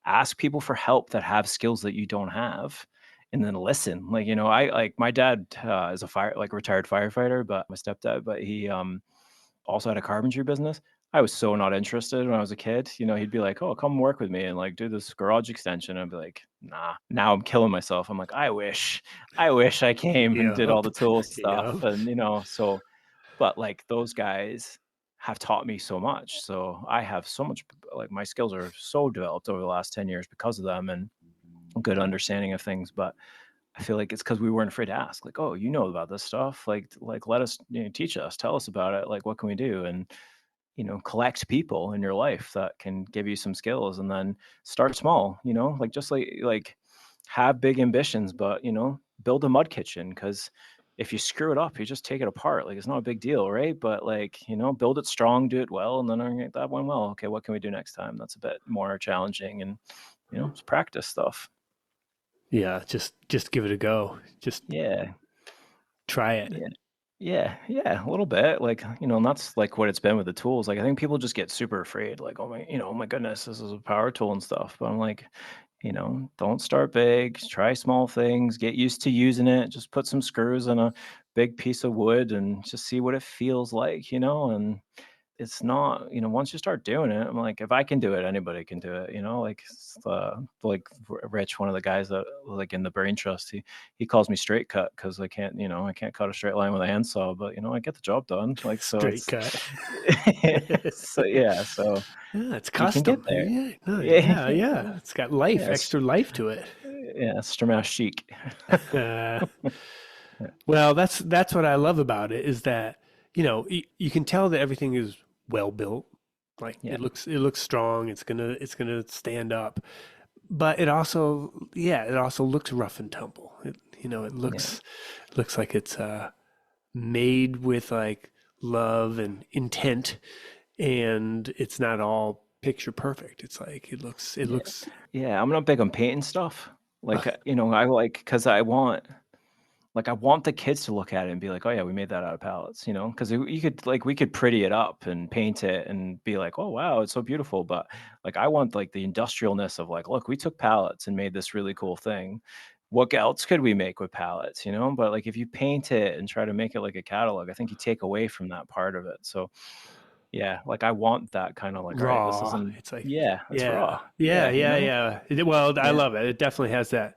ask people for help that have skills that you don't have. and then listen. Like, I like my dad is a retired firefighter, but my stepdad, but he also had a carpentry business. I was so not interested when I was a kid. He'd be like, "Oh, come work with me and like do this garage extension." I'd be like, "Nah." Now I'm killing myself. I'm like, I wish I came and did all Yep. the tool stuff, Yep. and so. But like those guys have taught me so much. So I have so much, like my skills are so developed over the last 10 years because of them and good understanding of things. But I feel like it's because we weren't afraid to ask, like, "Oh, you know about this stuff? Like let us, teach us, tell us about it. Like, what can we do?" And collect people in your life that can give you some skills, and then start small, like just like have big ambitions, but build a mud kitchen, because if you screw it up, you just take it apart. Like, it's not a big deal, right? But like, build it strong, do it well, and then, all right, that went well. Okay, what can we do next time? That's a bit more challenging, and it's practice stuff. Yeah, just give it a go. Just Yeah, try it. yeah. Yeah, a little bit. Like, and that's like what it's been with the tools. Like, I think people just get super afraid, like, oh my goodness, this is a power tool and stuff. But I'm like, don't start big, try small things, get used to using it. Just put some screws in a big piece of wood and just see what it feels like, and it's not, once you start doing it, I'm like, if I can do it, anybody can do it, like, Rich, one of the guys that like in the brain trust, he calls me straight cut because I can't cut a straight line with a handsaw, but I get the job done. Like, so Straight it's cut. so yeah, so Yeah, it's you can get custom. there. Yeah, no, Yeah, yeah, yeah. It's got life, yes, extra life to it. yeah, Stramash chic. Uh, well, that's what I love about it is that you can tell that everything is well built. Like Yeah, it looks strong. It's gonna stand up. But it also looks rough and tumble. It yeah, looks like it's made with like love and intent, and it's not all picture perfect. It's like it yeah, looks yeah. I'm not big on painting stuff. uh, Like, I like, because I want the kids to look at it and be like, "Oh yeah, we made that out of pallets," because you could, like, we could pretty it up and paint it and be like, "Oh wow, it's so beautiful." But like, I want like the industrialness of like, look, we took pallets and made this really cool thing. What else could we make with pallets? But like, if you paint it and try to make it like a catalog, I think you take away from that part of it. So yeah, like, I want that kind of like, all right, this raw. isn't. It's like Yeah, it's raw. yeah, Yeah, yeah, yeah. Well, I yeah, love it. It definitely has that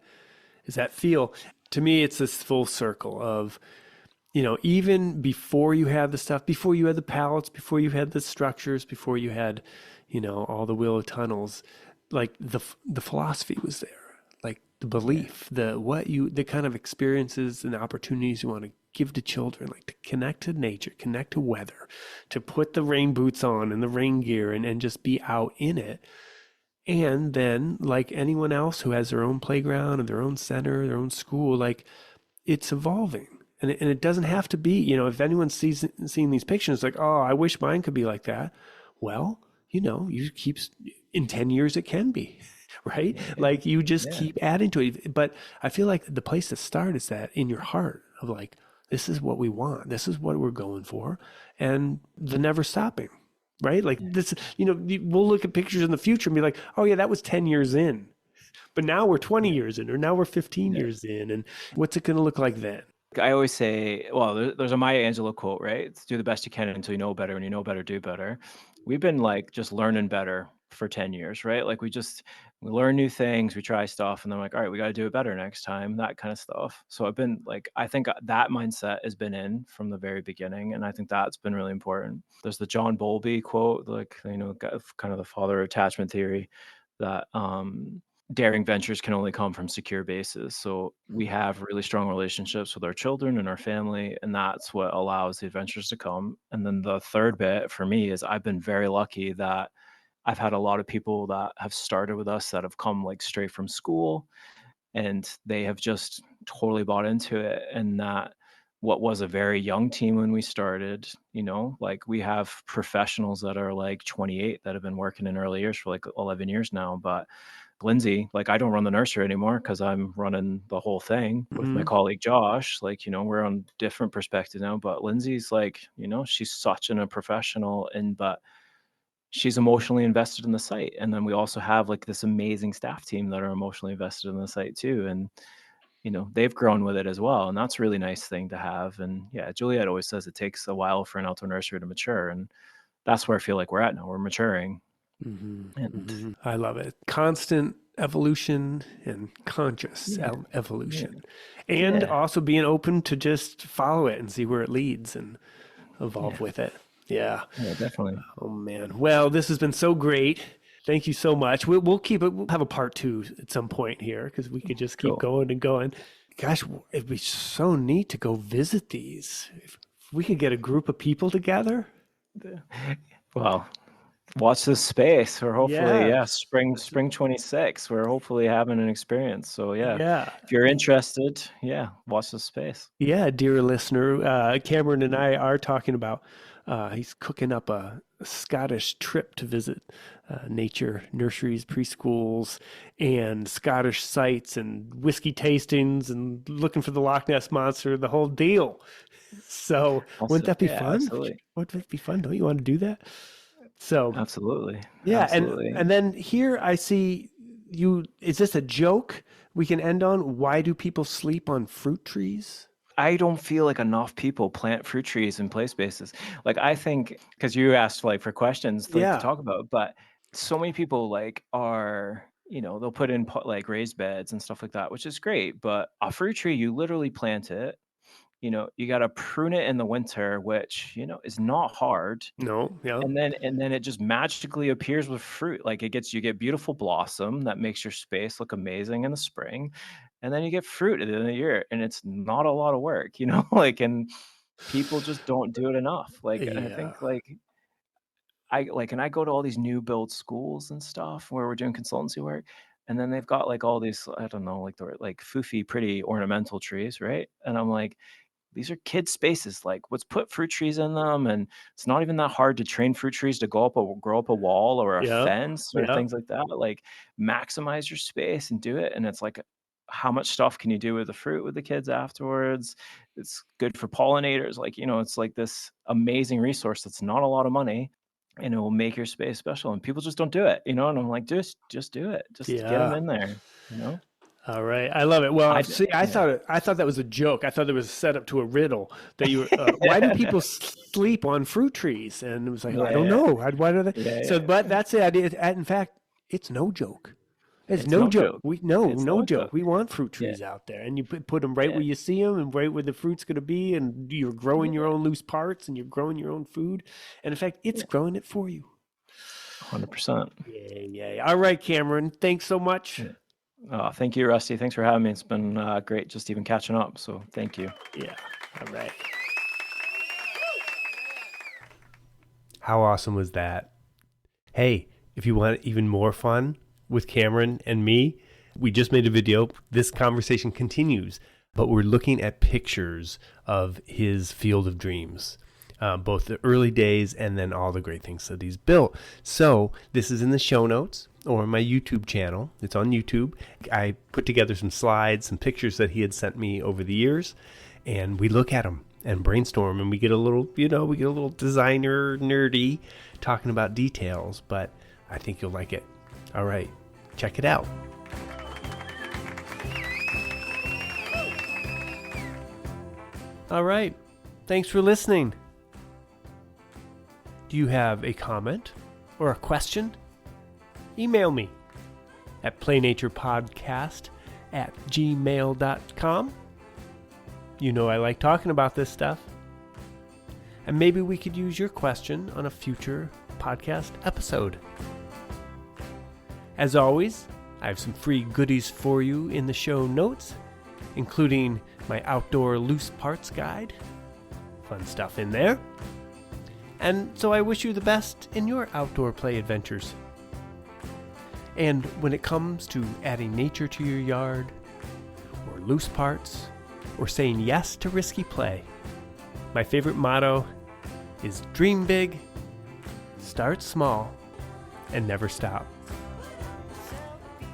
feel. To me, it's this full circle of even before you had the stuff, before you had the pallets, before you had the structures, before you had, all the willow tunnels, like the philosophy was there, like the yeah, belief, the kind of experiences and opportunities you want to give to children, like to connect to nature, connect to weather, to put the rain boots on and the rain gear and just be out in it. And then, like anyone else who has their own playground and their own center, their own school, like it's evolving. And it doesn't have to be, if anyone seeing these pictures, like, oh, I wish mine could be like that. Well, you keep, in 10 years, it can be, right? yeah, Like you just yeah, keep adding to it. But I feel like the place to start is that in your heart of like, this is what we want. This is what we're going for. And the never stopping, right? Like this, we'll look at pictures in the future and be like, oh yeah, that was 10 years in. But now we're 20 yeah, years in, or now we're 15 yeah. years in. And what's it going to look like then? I always say, well, there's a Maya Angelou quote, right? It's do the best you can until you know better, and you know better, do better. We've been like just learning better for 10 years, right? Like, we learn new things, we try stuff, and then like, all right, we got to do it better next time, that kind of stuff. So I've been like, I think that mindset has been in from the very beginning, and I think that's been really important. There's the John Bowlby quote, like, kind of the father of attachment theory, that daring ventures can only come from secure bases. So we have really strong relationships with our children and our family, and that's what allows the adventures to come. And then the third bit for me is I've been very lucky that I've had a lot of people that have started with us that have come like straight from school, and they have just totally bought into it. And that what was a very young team when we started, like, we have professionals that are like 28 that have been working in early years for like 11 years now. But Lindsay, like, I don't run the nursery anymore because I'm running the whole thing with my Hmm. colleague Josh. Like, we're on different perspectives now. But Lindsay's like, she's such a professional, but she's emotionally invested in the site. And then we also have like this amazing staff team that are emotionally invested in the site too. And they've grown with it as well. And that's a really nice thing to have. And yeah, Juliet always says it takes a while for an outdoor nursery to mature. And that's where I feel like we're at now. We're maturing. And I love it. Constant evolution and conscious evolution. And also being open to just follow it and see where it leads and evolve with it. Yeah. Yeah, definitely. Oh, man. Well, this has been so great. Thank you so much. We'll keep it. We'll have a part 2 at some point here because we could just keep going and going. Gosh, it'd be so neat to go visit these. If we could get a group of people together. Well, watch this space. We're hopefully, spring 26. We're hopefully having an experience. So if you're interested, watch this space. Yeah, dear listener, Cameron and I are talking about. He's cooking up a Scottish trip to visit nature nurseries, preschools, and Scottish sites, and whiskey tastings, and looking for the Loch Ness Monster, the whole deal. So wouldn't that be fun? Absolutely. Wouldn't that be fun? Don't you want to do that? So absolutely. And then here I see you. Is this a joke we can end on? Why do people sleep on fruit trees? I don't feel like enough people plant fruit trees in play spaces. Like, I think, because you asked for questions to talk about, but so many people are, they'll put in raised beds and stuff like that, which is great. But a fruit tree, you literally plant it. You got to prune it in the winter, which, is not hard. No. Yeah. And then it just magically appears with fruit. You get beautiful blossom that makes your space look amazing in the spring. And then you get fruit at the end of the year, and it's not a lot of work, and people just don't do it enough. I think and I go to all these new build schools and stuff where we're doing consultancy work, and then they've got all these, I don't know, they're foofy, pretty ornamental trees, right? And I'm like, these are kid spaces. Let's put fruit trees in them, and it's not even that hard to train fruit trees to grow up a wall or a fence or things like that. Maximize your space and do it. And it's how much stuff can you do with the fruit with the kids afterwards? It's good for pollinators. It's this amazing resource that's not a lot of money, and it will make your space special. And people just don't do it, and I'm like, just do it. Just get them in there, All right, I love it. Well, I thought that was a joke. I thought it was set up to a riddle that you. Why do people sleep on fruit trees? And it was like, I don't know. Why do they? But that's it. In fact, it's no joke. It's no joke. No joke. We want fruit trees out there, and you put them right where you see them, and right where the fruit's going to be, and you're growing your own loose parts, and you're growing your own food, and in fact, it's growing it for you. 100%. Yeah. All right, Cameron. Thanks so much. Thank you, Rusty. Thanks for having me. It's been great just even catching up. So thank you. Yeah. All right. How awesome was that? Hey, if you want even more fun with Cameron and me, we just made a video. This conversation continues, but we're looking at pictures of his field of dreams, both the early days and then all the great things that he's built. So this is in the show notes or my YouTube channel. It's on YouTube. I put together some slides, some pictures that he had sent me over the years, and we look at them and brainstorm, and we get a little, designer nerdy talking about details, but I think you'll like it. All right. Check it out. All right. Thanks for listening. Do you have a comment or a question? Email me at playnaturepodcast@gmail.com. I like talking about this stuff. And maybe we could use your question on a future podcast episode. As always, I have some free goodies for you in the show notes, including my outdoor loose parts guide. Fun stuff in there. And so I wish you the best in your outdoor play adventures. And when it comes to adding nature to your yard, or loose parts, or saying yes to risky play, my favorite motto is dream big, start small, and never stop.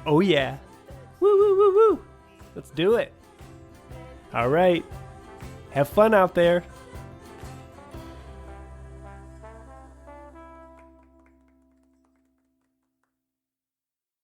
Oh yeah. Woo, woo, woo, woo. Let's do it. All right. Have fun out there.